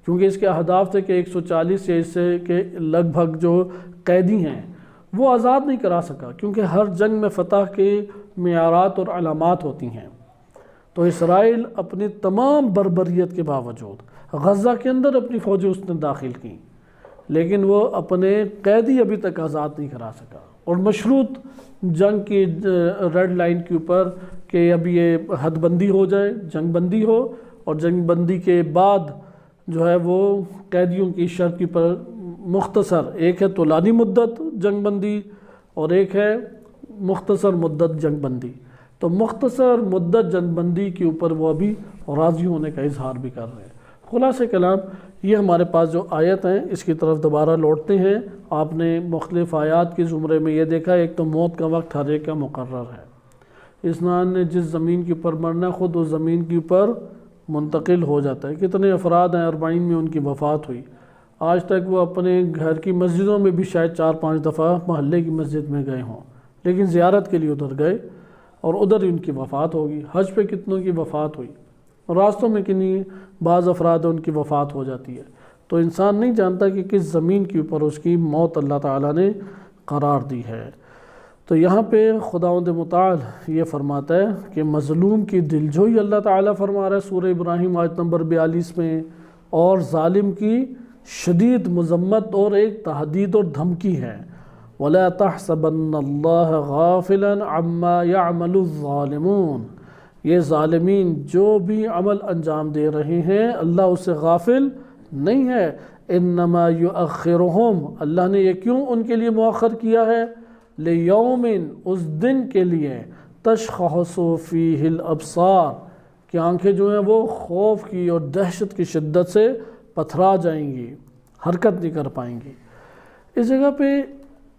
کیونکہ اس کے اہداف تھے کہ 140 یا اس سے کے لگ بھگ جو قیدی ہیں وہ آزاد نہیں کرا سکا، کیونکہ ہر جنگ میں فتح کے معیارات اور علامات ہوتی ہیں۔ تو اسرائیل اپنی تمام بربریت کے باوجود غزہ کے اندر اپنی فوجیں اس نے داخل کیں، لیکن وہ اپنے قیدی ابھی تک آزاد نہیں کرا سکا، اور مشروط جنگ کی ریڈ لائن کے اوپر کہ اب یہ حد بندی ہو جائے، جنگ بندی ہو، اور جنگ بندی کے بعد جو ہے وہ قیدیوں کی شرط کے اوپر مختصر، ایک ہے طولانی مدت جنگ بندی اور ایک ہے مختصر مدت جنگ بندی۔ تو مختصر مدت جنگ بندی کے اوپر وہ ابھی راضی ہونے کا اظہار بھی کر رہے ہیں۔ خلاصہ کلام یہ ہمارے پاس جو آیت ہیں اس کی طرف دوبارہ لوٹتے ہیں۔ آپ نے مختلف آیات کے زمرے میں یہ دیکھا، ایک تو موت کا وقت ہر ایک کا مقرر ہے، انسان نے جس زمین کے اوپر مرنا خود اس زمین کے اوپر منتقل ہو جاتا ہے۔ کتنے افراد ہیں 40 میں ان کی وفات ہوئی، آج تک وہ اپنے گھر کی مسجدوں میں بھی شاید 4-5 دفعہ محلے کی مسجد میں گئے ہوں، لیکن زیارت کے لیے ادھر گئے اور ادھر ان کی وفات ہوگی۔ حج پہ کتنوں کی وفات ہوئی، راستوں میں کنی بعض افراد ان کی وفات ہو جاتی ہے۔ تو انسان نہیں جانتا کہ کس زمین کے اوپر اس کی موت اللہ تعالیٰ نے قرار دی ہے۔ تو یہاں پہ خداوند متعال یہ فرماتا ہے کہ مظلوم کی دلجوئی اللہ تعالیٰ فرما رہا ہے سورہ ابراہیم آیت نمبر 42 میں، اور ظالم کی شدید مذمت اور ایک تہدید اور دھمکی ہے۔ وَلَا تَحْسَبَنَّ اللَّهَ غَافِلًا عَمَّا يَعْمَلُ الظَّالِمُونَ، یہ ظالمین جو بھی عمل انجام دے رہے ہیں اللہ اس سے غافل نہیں ہے۔ انما یؤخرہم، اللہ نے یہ کیوں ان کے لیے مؤخر کیا ہے؟ لیوم، اس دن کے لیے تشخص فیہ الابصار، کہ آنکھیں جو ہیں وہ خوف کی اور دہشت کی شدت سے پتھرا جائیں گی، حرکت نہیں کر پائیں گی۔ اس جگہ پہ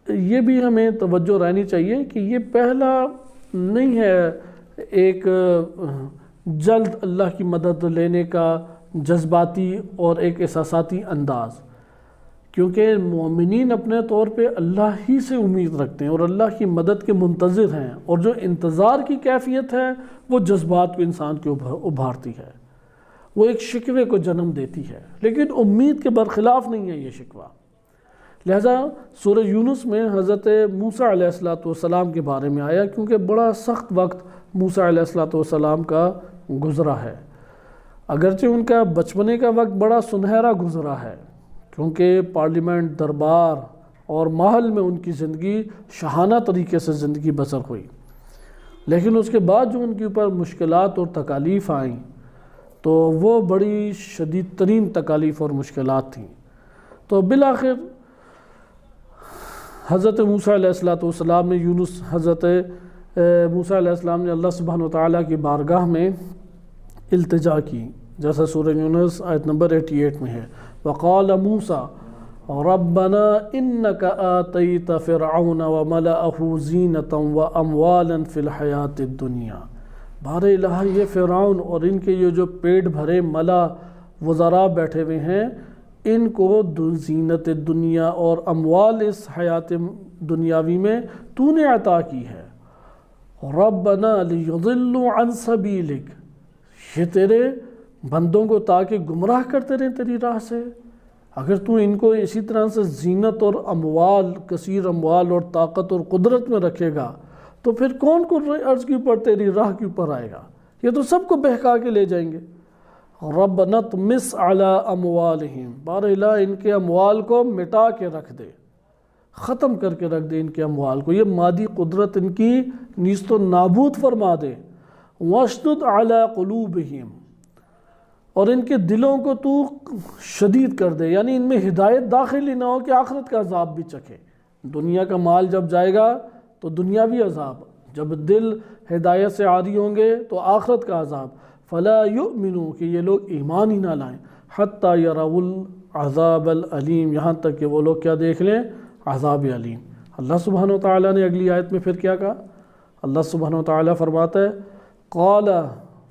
یہ بھی ہمیں توجہ رہنی چاہیے کہ یہ پہلا نہیں ہے ایک جلد اللہ کی مدد لینے کا جذباتی اور ایک احساساتی انداز، کیونکہ مومنین اپنے طور پہ اللہ ہی سے امید رکھتے ہیں اور اللہ کی مدد کے منتظر ہیں، اور جو انتظار کی کیفیت ہے وہ جذبات کو انسان کے ابھارتی ہے، وہ ایک شکوے کو جنم دیتی ہے، لیکن امید کے برخلاف نہیں ہے یہ شکوہ۔ لہذا سورہ یونس میں حضرت موسیٰ علیہ السلام کے بارے میں آیا، کیونکہ بڑا سخت وقت موسیٰ علیہ السلام کا گزرا ہے، اگرچہ ان کا بچپنے کا وقت بڑا سنہرا گزرا ہے، کیونکہ پارلیمنٹ، دربار اور محل میں ان کی زندگی شاہانہ طریقے سے زندگی بسر ہوئی، لیکن اس کے بعد جو ان کے اوپر مشکلات اور تکالیف آئیں تو وہ بڑی شدید ترین تکالیف اور مشکلات تھیں۔ تو بالآخر حضرت موسیٰ علیہ السلام نے حضرت موسیٰ علیہ السلام نے اللہ سبحانہ وتعالیٰ کی بارگاہ میں التجا کی، جیسا سورہ یونس آیت نمبر 88 میں ہے، وَقَالَ مُوسَىٰ رَبَّنَا إِنَّكَ آتَيْتَ فِرْعَوْنَ وَمَلَأَهُ زِينَةً وَأَمْوَالًا فِي الْحَيَاةِ الدُّنْيَا، بار الہ یہ فرعون اور ان کے یہ جو پیٹ بھرے ملا وزراء بیٹھے ہوئے ہیں، ان کو زینت دنیا اور اموال اس حیات دنیاوی میں تو نے عطا کی ہے۔ ربنا لیضلوا عن سبیلک، یہ تیرے بندوں کو تاکہ گمراہ کرتے رہیں تیری راہ سے۔ اگر تو ان کو اسی طرح سے زینت اور اموال، کثیر اموال اور طاقت اور قدرت میں رکھے گا تو پھر کون عرض کے اوپر تیری راہ کے اوپر آئے گا؟ یہ تو سب کو بہکا کے لے جائیں گے۔ ربنا اطمس علی اموالہم، بار الہ ان کے اموال کو مٹا کے رکھ دے، ختم کر کے رکھ دے ان کے اموال کو، یہ مادی قدرت ان کی نیست و نابود فرما دے۔ واشدد علی قلوبہم، اور ان کے دلوں کو تو شدید کر دے، یعنی ان میں ہدایت داخل ہی نہ ہو کہ آخرت کا عذاب بھی چکھے۔ دنیا کا مال جب جائے گا تو دنیاوی عذاب، جب دل ہدایت سے عاری ہوں گے تو آخرت کا عذاب، فلا یؤمنوا کہ یہ لوگ ایمان ہی نہ لائیں، حتی یروا العذاب العلیم، یہاں تک کہ وہ لوگ کیا دیکھ لیں؟ عذاب علیم۔ اللہ سبحانہ و تعالیٰ نے اگلی آیت میں پھر کیا کہا؟ اللہ سبحانہ و تعالیٰ فرماتا ہے قال،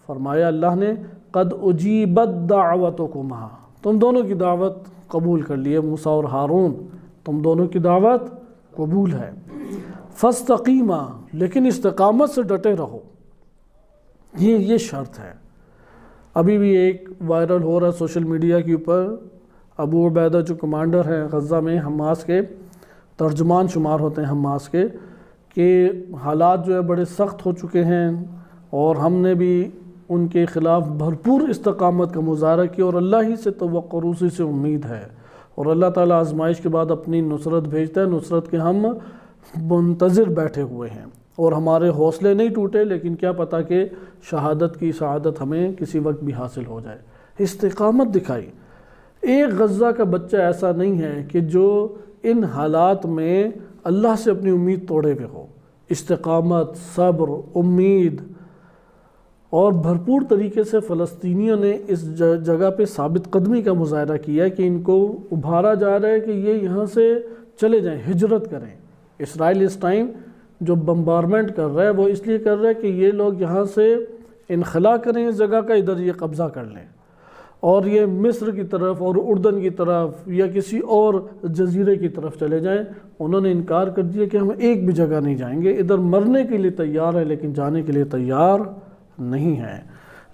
فرمایا اللہ نے، قد اجیبت دعوتکما، تم دونوں کی دعوت قبول کر لیے، موسیٰ اور ہارون، تم دونوں کی دعوت قبول ہے، فاستقیما، لیکن استقامت سے ڈٹے رہو، یہ شرط ہے۔ ابھی بھی ایک وائرل ہو رہا ہے سوشل میڈیا کے اوپر، ابو عبیدہ جو کمانڈر ہیں غزہ میں، حماس کے ترجمان شمار ہوتے ہیں حماس کے، کہ حالات جو ہے بڑے سخت ہو چکے ہیں اور ہم نے بھی ان کے خلاف بھرپور استقامت کا مظاہرہ کیا، اور اللہ ہی سے توقع، اسی سے امید ہے، اور اللہ تعالیٰ آزمائش کے بعد اپنی نصرت بھیجتا ہے، نصرت کے ہم منتظر بیٹھے ہوئے ہیں، اور ہمارے حوصلے نہیں ٹوٹے، لیکن کیا پتہ کہ شہادت کی سعادت ہمیں کسی وقت بھی حاصل ہو جائے۔ استقامت دکھائی۔ ایک غزہ کا بچہ ایسا نہیں ہے کہ جو ان حالات میں اللہ سے اپنی امید توڑے ہوئے ہو۔ استقامت، صبر، امید، اور بھرپور طریقے سے فلسطینیوں نے اس جگہ پہ ثابت قدمی کا مظاہرہ کیا کہ ان کو ابھارا جا رہا ہے کہ یہ یہاں سے چلے جائیں، ہجرت کریں۔ اسرائیل اس ٹائم جو بمبارمنٹ کر رہا ہے وہ اس لیے کر رہا ہے کہ یہ لوگ یہاں سے انخلا کریں اس جگہ کا، ادھر یہ قبضہ کر لیں، اور یہ مصر کی طرف اور اردن کی طرف یا کسی اور جزیرے کی طرف چلے جائیں۔ انہوں نے انکار کر دیا کہ ہم ایک بھی جگہ نہیں جائیں گے، ادھر مرنے کے لیے تیار ہے لیکن جانے کے لیے تیار نہیں ہے۔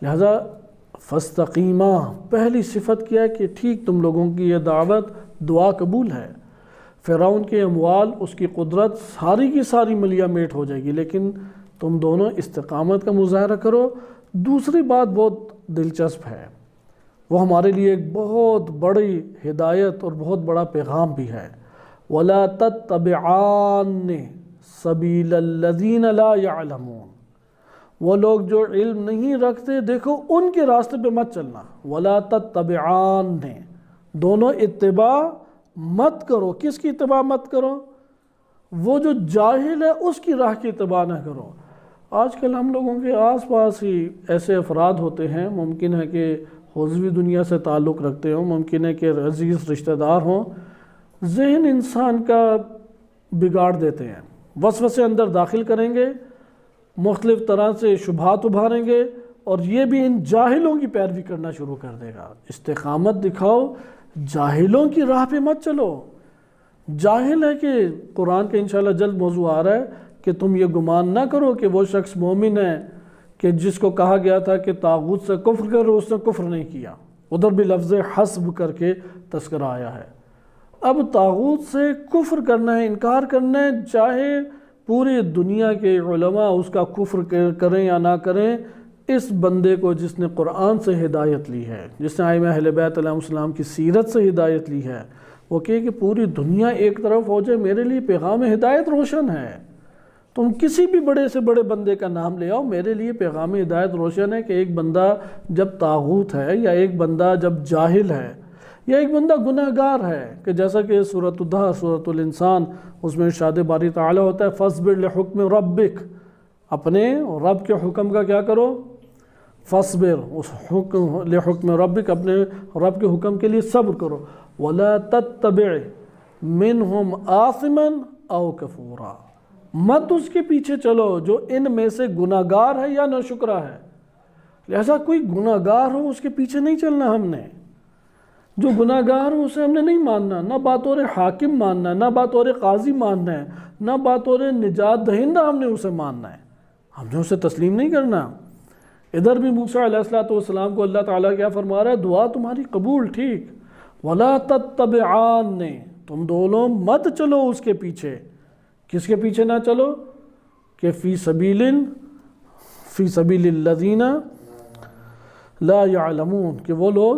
لہذا فاستقیما، پہلی صفت کیا ہے کہ ٹھیک تم لوگوں کی یہ دعوت دعا قبول ہے، فرعون کے اموال، اس کی قدرت ساری کی ساری ملیہ میٹ ہو جائے گی، لیکن تم دونوں استقامت کا مظاہرہ کرو۔ دوسری بات بہت دلچسپ ہے، وہ ہمارے لیے ایک بہت بڑی ہدایت اور بہت بڑا پیغام بھی ہے۔ وَلَا تَتَّبِعَانِ سَبِيلَ الَّذِينَ لَا يَعْلَمُونَ، وہ لوگ جو علم نہیں رکھتے، دیکھو ان کے راستے پہ مت چلنا۔ وَلَا تَتَّبِعَانِ، دونوں اتباع مت کرو۔ کس کی اتباع مت کرو؟ وہ جو جاہل ہے اس کی راہ کی اتباع نہ کرو۔ آج کل ہم لوگوں کے آس پاس ہی ایسے افراد ہوتے ہیں، ممکن ہے کہ حضوی دنیا سے تعلق رکھتے ہوں، ممکن ہے کہ عزیز رشتہ دار ہوں، ذہن انسان کا بگاڑ دیتے ہیں، وسوسے اندر داخل کریں گے، مختلف طرح سے شبہات ابھاریں گے، اور یہ بھی ان جاہلوں کی پیروی کرنا شروع کر دے گا۔ استقامت دکھاؤ، جاہلوں کی راہ پہ مت چلو۔ جاہل ہے کہ قرآن کا انشاءاللہ جلد موضوع آ رہا ہے کہ تم یہ گمان نہ کرو کہ وہ شخص مومن ہے کہ جس کو کہا گیا تھا کہ طاغوت سے کفر کرو، اس نے کفر نہیں کیا، ادھر بھی لفظ حسب کر کے تذکرہ آیا ہے۔ اب طاغوت سے کفر کرنا ہے، انکار کرنا ہے، چاہے پوری دنیا کے علماء اس کا کفر کریں یا نہ کریں، اس بندے کو جس نے قرآن سے ہدایت لی ہے، جس نے ائمہ اہل بیت علیہ السلام کی سیرت سے ہدایت لی ہے، وہ کہے کہ پوری دنیا ایک طرف ہو جائے، میرے لیے پیغام ہدایت روشن ہے۔ تم کسی بھی بڑے سے بڑے بندے کا نام لے آؤ، میرے لیے پیغام ہدایت روشن ہے کہ ایک بندہ جب طاغوت ہے، یا ایک بندہ جب جاہل ہے، یا ایک بندہ گناہگار ہے، کہ جیسا کہ سورۃ الدہر، سورۃ الانسان، اس میں ارشاد باری تعالیٰ ہوتا ہے فاصبر لحکم ربک، اپنے رب کے حکم کا کیا کرو؟ فاصبر، اس حکم لحکم ربک، اپنے رب کے حکم کے لیے صبر کرو۔ ولا تتبع منہم آثما او کفورا، مت اس کے پیچھے چلو جو ان میں سے گناہگار ہے یا ناشکرا ہے۔ لہذا کوئی گناہگار ہو اس کے پیچھے نہیں چلنا ہم نے، جو گناہگار ہو اسے ہم نے نہیں ماننا، نہ بطور حاکم ماننا ہے، نہ بطور قاضی ماننا ہے، نہ بطور نجات دہندہ ہم نے اسے ماننا ہے، ہم نے اسے تسلیم نہیں کرنا۔ ادھر بھی موسیٰ علیہ السلام کو اللہ تعالیٰ کیا فرما رہا ہے؟ دعا تمہاری قبول، ٹھیک، وَلَا تَتَّبِعَانِ، تم دونوں مت چلو اس کے پیچھے۔ کس کے پیچھے نہ چلو؟ کہ فی سبیل الذین لا یعلمون، کہ وہ لوگ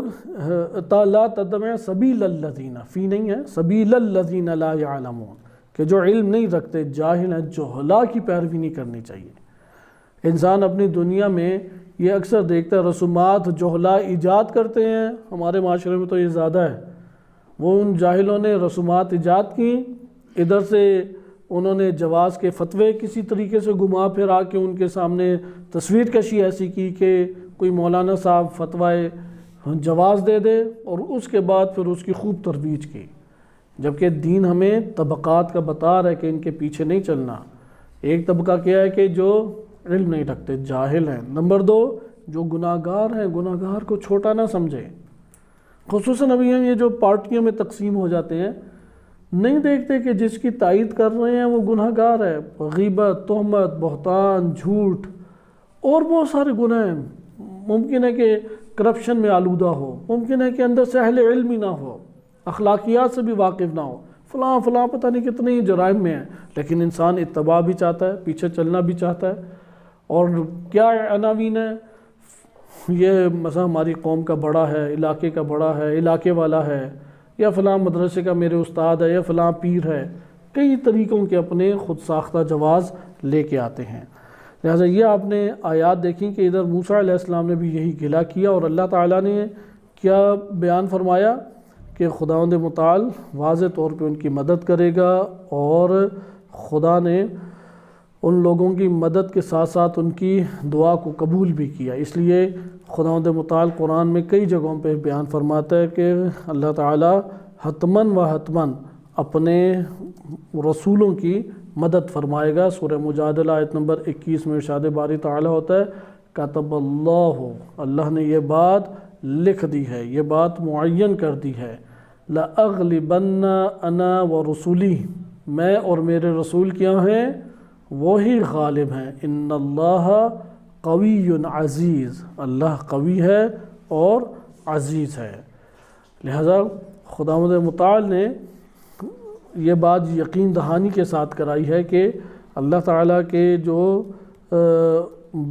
لا تتبع سبیل الذین، فی نہیں ہے، سبیل الذین لا یعلمون، کہ جو علم نہیں رکھتے، جاہل ہیں، جہلا کی پیروی نہیں کرنی چاہیے۔ انسان اپنی دنیا میں یہ اکثر دیکھتا ہے، رسومات جہلا ایجاد کرتے ہیں، ہمارے معاشرے میں تو یہ زیادہ ہے، وہ ان جاہلوں نے رسومات ایجاد کی، ادھر سے انہوں نے جواز کے فتوے کسی طریقے سے گھما پھرا کے ان کے سامنے تصویر کشی ایسی کی کہ کوئی مولانا صاحب فتوائے جواز دے دے، اور اس کے بعد پھر اس کی خوب ترویج کی، جبکہ دین ہمیں طبقات کا بتا رہا ہے کہ ان کے پیچھے نہیں چلنا۔ ایک طبقہ کیا ہے کہ جو علم نہیں رکھتے، جاہل ہیں۔ نمبر 2، جو گناہ گار ہیں، گناہ گار کو چھوٹا نہ سمجھے۔ خصوصاً ابھی یہ جو پارٹیوں میں تقسیم ہو جاتے ہیں، نہیں دیکھتے کہ جس کی تائید کر رہے ہیں وہ گناہ گار ہے۔ غیبت، تہمت، بہتان، جھوٹ اور بہت سارے گناہ ہیں۔ ممکن ہے کہ کرپشن میں آلودہ ہو، ممکن ہے کہ اندر سے اہل علم ہی نہ ہو، اخلاقیات سے بھی واقف نہ ہو، فلاں پتہ نہیں کتنے جرائم میں ہیں، لیکن انسان اتباع بھی چاہتا ہے، پیچھے چلنا بھی چاہتا ہے۔ اور کیا عناوین ہے؟ یہ مثلا ہماری قوم کا بڑا ہے، علاقے کا بڑا ہے، علاقے والا ہے، یا فلاں مدرسے کا میرے استاد ہے، یا فلاں پیر ہے۔ کئی طریقوں کے اپنے خود ساختہ جواز لے کے آتے ہیں۔ لہٰذا یہ آپ نے آیات دیکھیں کہ ادھر موسیٰ علیہ السلام نے بھی یہی گلہ کیا، اور اللہ تعالیٰ نے کیا بیان فرمایا کہ خداوند متعال واضح طور پہ ان کی مدد کرے گا، اور خدا نے ان لوگوں کی مدد کے ساتھ ساتھ ان کی دعا کو قبول بھی کیا۔ اس لیے خداوند متعال قرآن میں کئی جگہوں پہ بیان فرماتا ہے کہ اللہ تعالیٰ حتماً و حتماً اپنے رسولوں کی مدد فرمائے گا۔ سورہ مجادلہ آیت نمبر 21 میں ارشاد باری تعالیٰ ہوتا ہے کتب اللہ نے یہ بات لکھ دی ہے، یہ بات معین کر دی ہے، لَأَغْلِبَنَّ أَنَا وَرُسُلِي، میں اور میرے رسول کیا ہیں؟ وہی غالب ہیں۔ ان اللہ قوی عزیز، اللہ قوی ہے اور عزیز ہے۔ لہذا خداوند متعال نے یہ بات یقین دہانی کے ساتھ کرائی ہے کہ اللہ تعالیٰ کے جو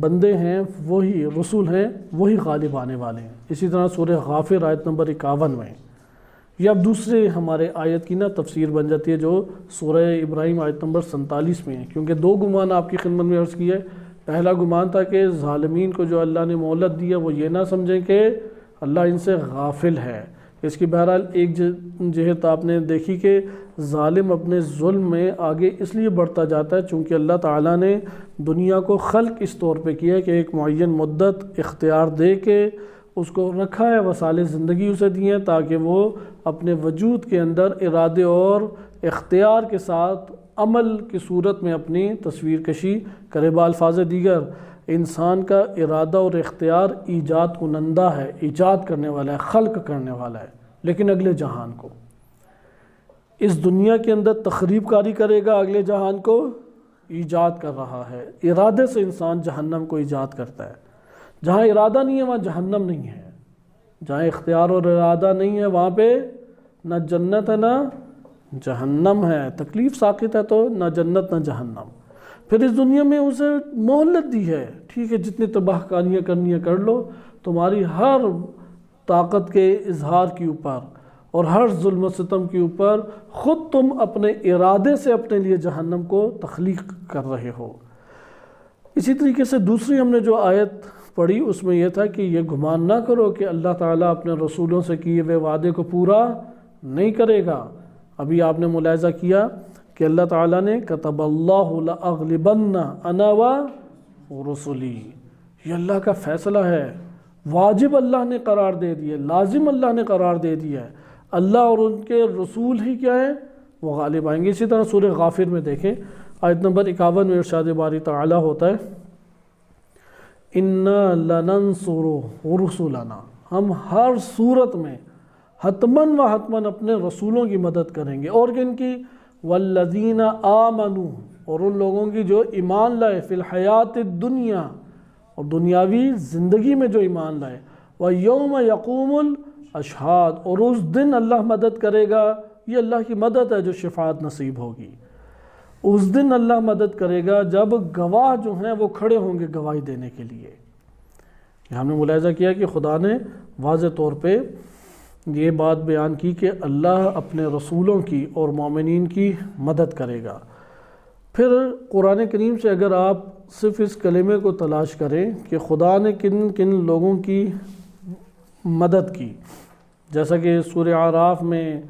بندے ہیں، وہی رسول ہیں، وہی غالب آنے والے ہیں۔ اسی طرح سورہ غافر آیت نمبر 51 میں، یہ اب دوسرے ہمارے آیت کی تفسیر بن جاتی ہے جو سورہ ابراہیم آیت نمبر 47 میں ہے، کیونکہ 2 گمان آپ کی خدمت میں عرض کی ہے۔ پہلا گمان تھا کہ ظالمین کو جو اللہ نے مہلت دی ہے وہ یہ نہ سمجھیں کہ اللہ ان سے غافل ہے۔ اس کی بہرحال ایک جہت آپ نے دیکھی کہ ظالم اپنے ظلم میں آگے اس لیے بڑھتا جاتا ہے چونکہ اللہ تعالیٰ نے دنیا کو خلق اس طور پہ کیا کہ ایک معین مدت اختیار دے کے اس کو رکھا ہے، وسائل زندگی اسے دیے ہیں تاکہ وہ اپنے وجود کے اندر ارادے اور اختیار کے ساتھ عمل کی صورت میں اپنی تصویر کشی کرے۔ بالفاظ دیگر انسان کا ارادہ اور اختیار ایجاد کنندہ ہے، ایجاد کرنے والا ہے، خلق کرنے والا ہے، لیکن اگلے جہان کو اس دنیا کے اندر تخریب کاری کرے گا، اگلے جہان کو ایجاد کر رہا ہے۔ ارادے سے انسان جہنم کو ایجاد کرتا ہے۔ جہاں ارادہ نہیں ہے وہاں جہنم نہیں ہے، جہاں اختیار اور ارادہ نہیں ہے وہاں پہ نہ جنت ہے نہ جہنم ہے۔ تکلیف ساقط ہے تو نہ جنت نہ جہنم۔ پھر اس دنیا میں اسے مہلت دی ہے، ٹھیک ہے جتنی تباہ کاریاں کرنی ہے کر لو، تمہاری ہر طاقت کے اظہار کے اوپر اور ہر ظلم و ستم کے اوپر خود تم اپنے ارادے سے اپنے لیے جہنم کو تخلیق کر رہے ہو۔ اسی طریقے سے دوسری ہم نے جو آیت پڑھی اس میں یہ تھا کہ یہ گمان نہ کرو کہ اللہ تعالیٰ اپنے رسولوں سے کیے ہوئے وعدے کو پورا نہیں کرے گا۔ ابھی آپ نے ملاحظہ کیا کہ اللہ تعالیٰ نے کتب اللہ لأغلبن انا ورسلی، یہ اللہ کا فیصلہ ہے، واجب اللہ نے قرار دے دیا، لازم اللہ نے قرار دے دیا ہے۔ اللہ اور ان کے رسول ہی کیا ہیں؟ وہ غالب آئیں گے۔ اسی طرح سورہ غافر میں دیکھیں آیت نمبر 51 میں ارشاد باری تعالیٰ ہوتا ہے اِنَّا لَنَنْصُرُ رُسُلَنَا، ہم ہر صورت میں حتماً و حتماً اپنے رسولوں کی مدد کریں گے، اور کن کی؟ وَالَّذِينَ آمَنُوا، اور ان لوگوں کی جو ایمان لائے، فی الحیات الدنیا، اور دنیاوی زندگی میں جو ایمان لائے، وَيَوْمَ يَقُومُ الْأَشْهَادُ، اور اس دن اللہ مدد کرے گا۔ یہ اللہ کی مدد ہے جو شفاعت نصیب ہوگی۔ اس دن اللہ مدد کرے گا جب گواہ جو ہیں وہ کھڑے ہوں گے گواہی دینے کے لیے۔ ہم نے ملاحظہ کیا کہ خدا نے واضح طور پہ یہ بات بیان کی کہ اللہ اپنے رسولوں کی اور مومنین کی مدد کرے گا۔ پھر قرآن کریم سے اگر آپ صرف اس کلمے کو تلاش کریں کہ خدا نے کن کن لوگوں کی مدد کی، جیسا کہ سورہ اعراف میں،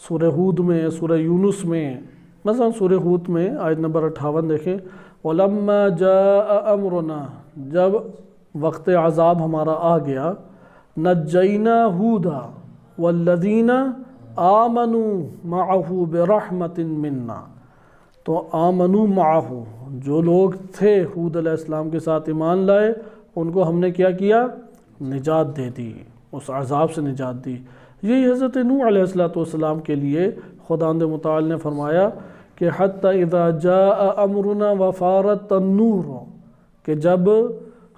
سورہ ہود میں، سورہ یونس میں، مثلا سورہ ہود میں آیت نمبر 58 دیکھیں، وَلَمَّا جَاءَ أَمْرُنَا، جب وقت عذاب ہمارا آ گیا، نَجَّيْنَا هُودًا وَالَّذِينَ آمَنُوا مَعَهُ بِرَحْمَةٍ مِنَّا، تو آمنوا معہ، جو لوگ تھے ہود علیہ السلام کے ساتھ ایمان لائے، ان کو ہم نے کیا کیا؟ نجات دے دی، اس عذاب سے نجات دی۔ یہی حضرت نوح علیہ السلام کے لیے خداوند متعال نے فرمایا کہ حتی اذا جاء امرنا وفارت النور، کہ جب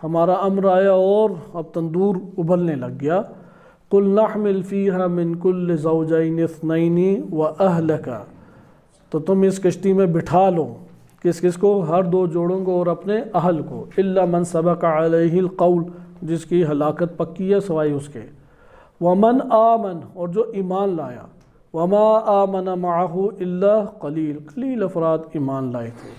ہمارا امر آیا اور اب تندور ابلنے لگ گیا، قل نحمل فیہا من کل زوجین اثنین واہلک، تو تم اس کشتی میں بٹھا لو کس کس کو؟ ہر 2 جوڑوں کو اور اپنے اہل کو، الا من سبق علیہ القول، جس کی ہلاکت پکی ہے سوائے اس کے، ومن آمن، اور جو ایمان لایا، وما آمن معہ الا قلیل، قلیل افراد ایمان لائے تھے۔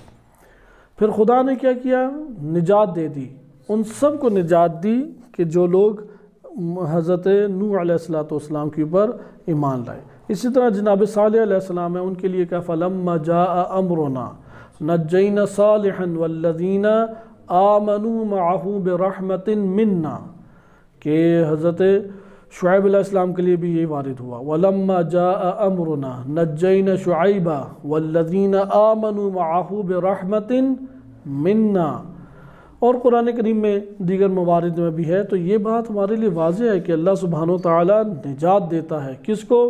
پھر خدا نے کیا کیا؟ نجات دے دی، ان سب کو نجات دی کہ جو لوگ حضرت نوح علیہ السلام کے اوپر ایمان لائے۔ اسی طرح جناب صالح علیہ السلام ہے، ان کے لیے کہا فَلَمَّا جَاءَ أَمْرُنَا نَجَّيْنَا صَالِحًا وَالَّذِينَ آمَنُوا مَعَهُ بِرَحْمَةٍ مِنَّا، کہ حضرت شعیب علیہ السلام کے لیے بھی یہی وارد ہوا، وَلَمَّا جَاءَ أَمْرُنَا نَجَّيْنَا شُعَيْبًا وَالَّذِينَ آمَنُوا مَعَهُ بِرَحْمَةٍ مِنَّا، اور قرآن کریم میں دیگر موارد میں بھی ہے۔ تو یہ بات ہمارے لیے واضح ہے کہ اللہ سبحانہ و تعالیٰ نجات دیتا ہے کس کو؟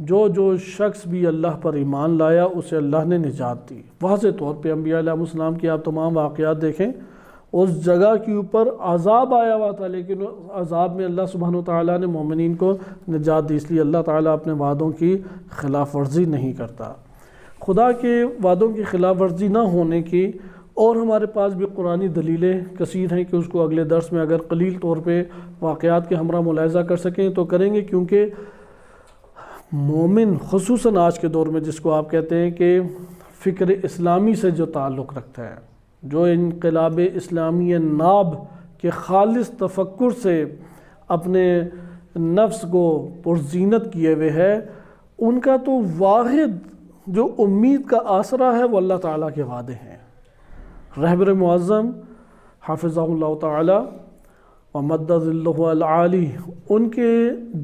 جو شخص بھی اللہ پر ایمان لایا اسے اللہ نے نجات دی۔ واضح طور پہ انبیاء علیہ السلام کی آپ تمام واقعات دیکھیں، اس جگہ کے اوپر عذاب آیا ہوا تھا، لیکن عذاب میں اللہ سبحانہ و تعالیٰ نے مومنین کو نجات دی، اس لیے اللہ تعالیٰ اپنے وعدوں کی خلاف ورزی نہیں کرتا۔ خدا کے وعدوں کی خلاف ورزی نہ ہونے کی اور ہمارے پاس بھی قرآنی دلیلیں کثیر ہیں کہ اس کو اگلے درس میں اگر قلیل طور پہ واقعات کے ہمراہ ملاحظہ کر سکیں تو کریں گے، کیونکہ مومن خصوصاً آج کے دور میں جس کو آپ کہتے ہیں کہ فکر اسلامی سے جو تعلق رکھتا ہے، جو انقلاب اسلامی ناب کے خالص تفکر سے اپنے نفس کو پرزینت کیے ہوئے ہے، ان کا تو واحد جو امید کا آسرا ہے وہ اللہ تعالیٰ کے وعدے ہیں۔ رہبر معظم حافظہ اللہ تعالی ومد ظلہ العالی، ان کے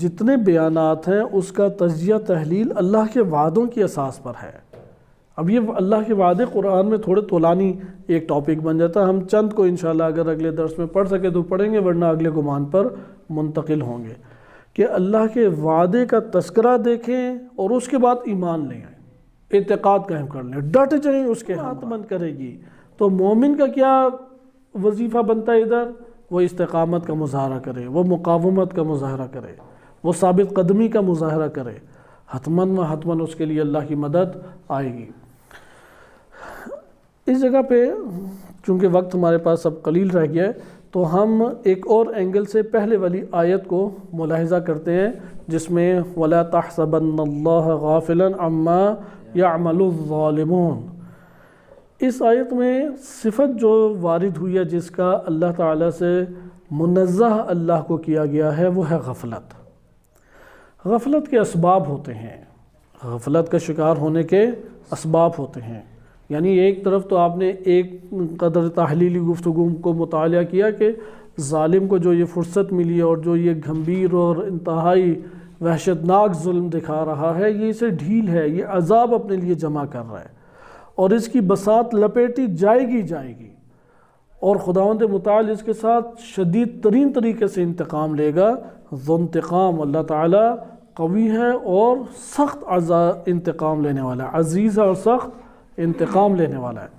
جتنے بیانات ہیں اس کا تجزیہ تحلیل اللہ کے وعدوں کی اساس پر ہے۔ اب یہ اللہ کے وعدے قرآن میں تھوڑے طولانی ایک ٹاپک بن جاتا ہے، ہم چند کو انشاءاللہ اگر اگلے درس میں پڑھ سکے تو پڑھیں گے، ورنہ اگلے گمان پر منتقل ہوں گے کہ اللہ کے وعدے کا تذکرہ دیکھیں اور اس کے بعد ایمان لے آئیں، اعتقاد قائم کر لیں، ڈٹ جائیں اس کے ہاتھ مند کرے گی۔ تو مومن کا کیا وظیفہ بنتا ہے ادھر؟ وہ استقامت کا مظاہرہ کرے، وہ مقاومت کا مظاہرہ کرے، وہ ثابت قدمی کا مظاہرہ کرے، حتماً و حتماً اس کے لیے اللہ کی مدد آئے گی۔ اس جگہ پہ چونکہ وقت ہمارے پاس اب قلیل رہ گیا ہے تو ہم ایک اور اینگل سے پہلے والی آیت کو ملاحظہ کرتے ہیں جس میں وَلَا تَحْسَبَنَّ اللَّهَ غَافِلًا عَمَّا يَعْمَلُ الظَّالِمُونَ۔ اس آیت میں صفت جو وارد ہوئی ہے جس کا اللہ تعالیٰ سے منزہ اللہ کو کیا گیا ہے وہ ہے غفلت۔ غفلت کے اسباب ہوتے ہیں، غفلت کا شکار ہونے کے اسباب ہوتے ہیں۔ یعنی ایک طرف تو آپ نے ایک قدر تحلیلی گفتگو کو مطالعہ کیا کہ ظالم کو جو یہ فرصت ملی اور جو یہ گھمبیر اور انتہائی وحشتناک ظلم دکھا رہا ہے، یہ اسے ڈھیل ہے، یہ عذاب اپنے لیے جمع کر رہا ہے اور اس کی بساط لپیٹی جائے گی اور خداوند متعال اس کے ساتھ شدید ترین طریقے سے انتقام لے گا۔ ذو انتقام، اللہ تعالیٰ قوی ہے اور سخت انتقام لینے والا ہے، عزیز ہے اور سخت انتقام لینے والا ہے۔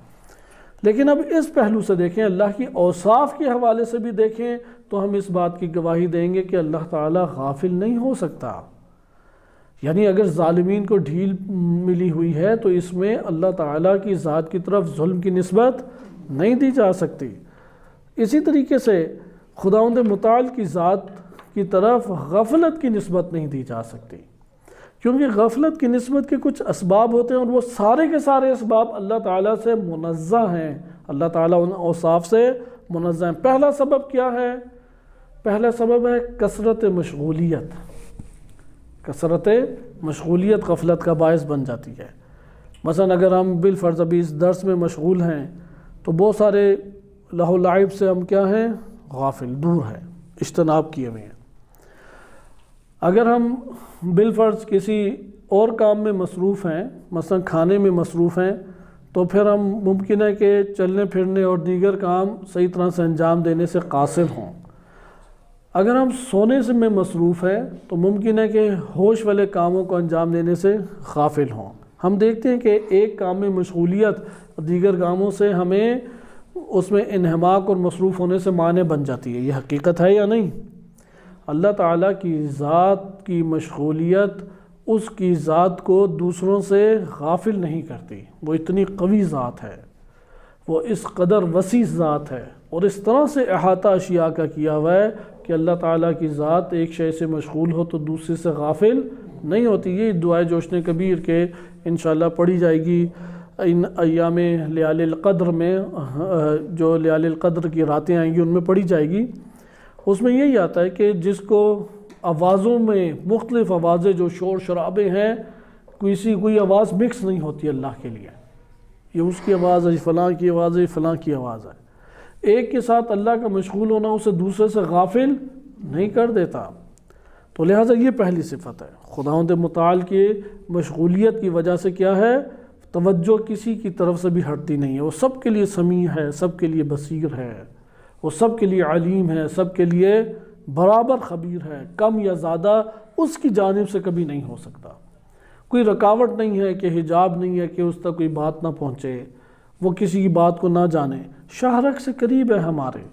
لیکن اب اس پہلو سے دیکھیں، اللہ کی اوصاف کے حوالے سے بھی دیکھیں تو ہم اس بات کی گواہی دیں گے کہ اللہ تعالیٰ غافل نہیں ہو سکتا۔ یعنی اگر ظالمین کو ڈھیل ملی ہوئی ہے تو اس میں اللہ تعالیٰ کی ذات کی طرف ظلم کی نسبت نہیں دی جا سکتی۔ اسی طریقے سے خداوند متعال کی ذات کی طرف غفلت کی نسبت نہیں دی جا سکتی، کیونکہ غفلت کی نسبت کے کچھ اسباب ہوتے ہیں اور وہ سارے کے سارے اسباب اللہ تعالیٰ سے منزہ ہیں، اللہ تعالیٰ ان اوصاف سے منزہ ہیں۔ پہلا سبب کیا ہے؟ پہلا سبب ہے کثرت مشغولیت۔ کثرت مشغولیت غفلت کا باعث بن جاتی ہے۔ مثلا اگر ہم بالفرض ابھی اس درس میں مشغول ہیں تو بہت سارے لہو و لعب سے ہم کیا ہیں؟ غافل، دور ہیں، اجتناب کیے ہوئے ہیں۔ اگر ہم بالفرض کسی اور کام میں مصروف ہیں، مثلا کھانے میں مصروف ہیں، تو پھر ہم ممکن ہے کہ چلنے پھرنے اور دیگر کام صحیح طرح سے انجام دینے سے قاصر ہوں۔ اگر ہم سونے سے میں مصروف ہیں تو ممکن ہے کہ ہوش والے کاموں کو انجام دینے سے غافل ہوں۔ ہم دیکھتے ہیں کہ ایک کام میں مشغولیت دیگر کاموں سے ہمیں اس میں انہماک اور مصروف ہونے سے مانع بن جاتی ہے۔ یہ حقیقت ہے یا نہیں؟ اللہ تعالیٰ کی ذات کی مشغولیت اس کی ذات کو دوسروں سے غافل نہیں کرتی۔ وہ اتنی قوی ذات ہے، وہ اس قدر وسیع ذات ہے، اور اس طرح سے احاطہ اشیاء کا کیا ہوا ہے کہ اللہ تعالیٰ کی ذات ایک شے سے مشغول ہو تو دوسرے سے غافل نہیں ہوتی۔ یہ دعائے جوشن کبیر کے انشاءاللہ پڑھی جائے گی ان ایام لیال القدر میں، جو لیال القدر کی راتیں آئیں گی ان میں پڑھی جائے گی۔ اس میں یہی آتا ہے کہ جس کو آوازوں میں مختلف آوازیں جو شور شرابے ہیں، کوئی آواز مکس نہیں ہوتی اللہ کے لیے، یہ اس کی آواز ہے، فلاں کی آواز ہے، فلاں کی آواز ہے۔ ایک کے ساتھ اللہ کا مشغول ہونا اسے دوسرے سے غافل نہیں کر دیتا۔ تو لہٰذا یہ پہلی صفت ہے۔ خداوند متعال کی مشغولیت کی وجہ سے کیا ہے؟ توجہ کسی کی طرف سے بھی ہٹتی نہیں ہے۔ وہ سب کے لیے سمیع ہے، سب کے لیے بصیر ہے، وہ سب کے لیے علیم ہے، سب کے لیے برابر خبیر ہے۔ کم یا زیادہ اس کی جانب سے کبھی نہیں ہو سکتا۔ کوئی رکاوٹ نہیں ہے کہ حجاب نہیں ہے کہ اس تک کوئی بات نہ پہنچے، وہ کسی کی بات کو نہ جانے۔ شاہرگ سے قریب ہے ہمارے،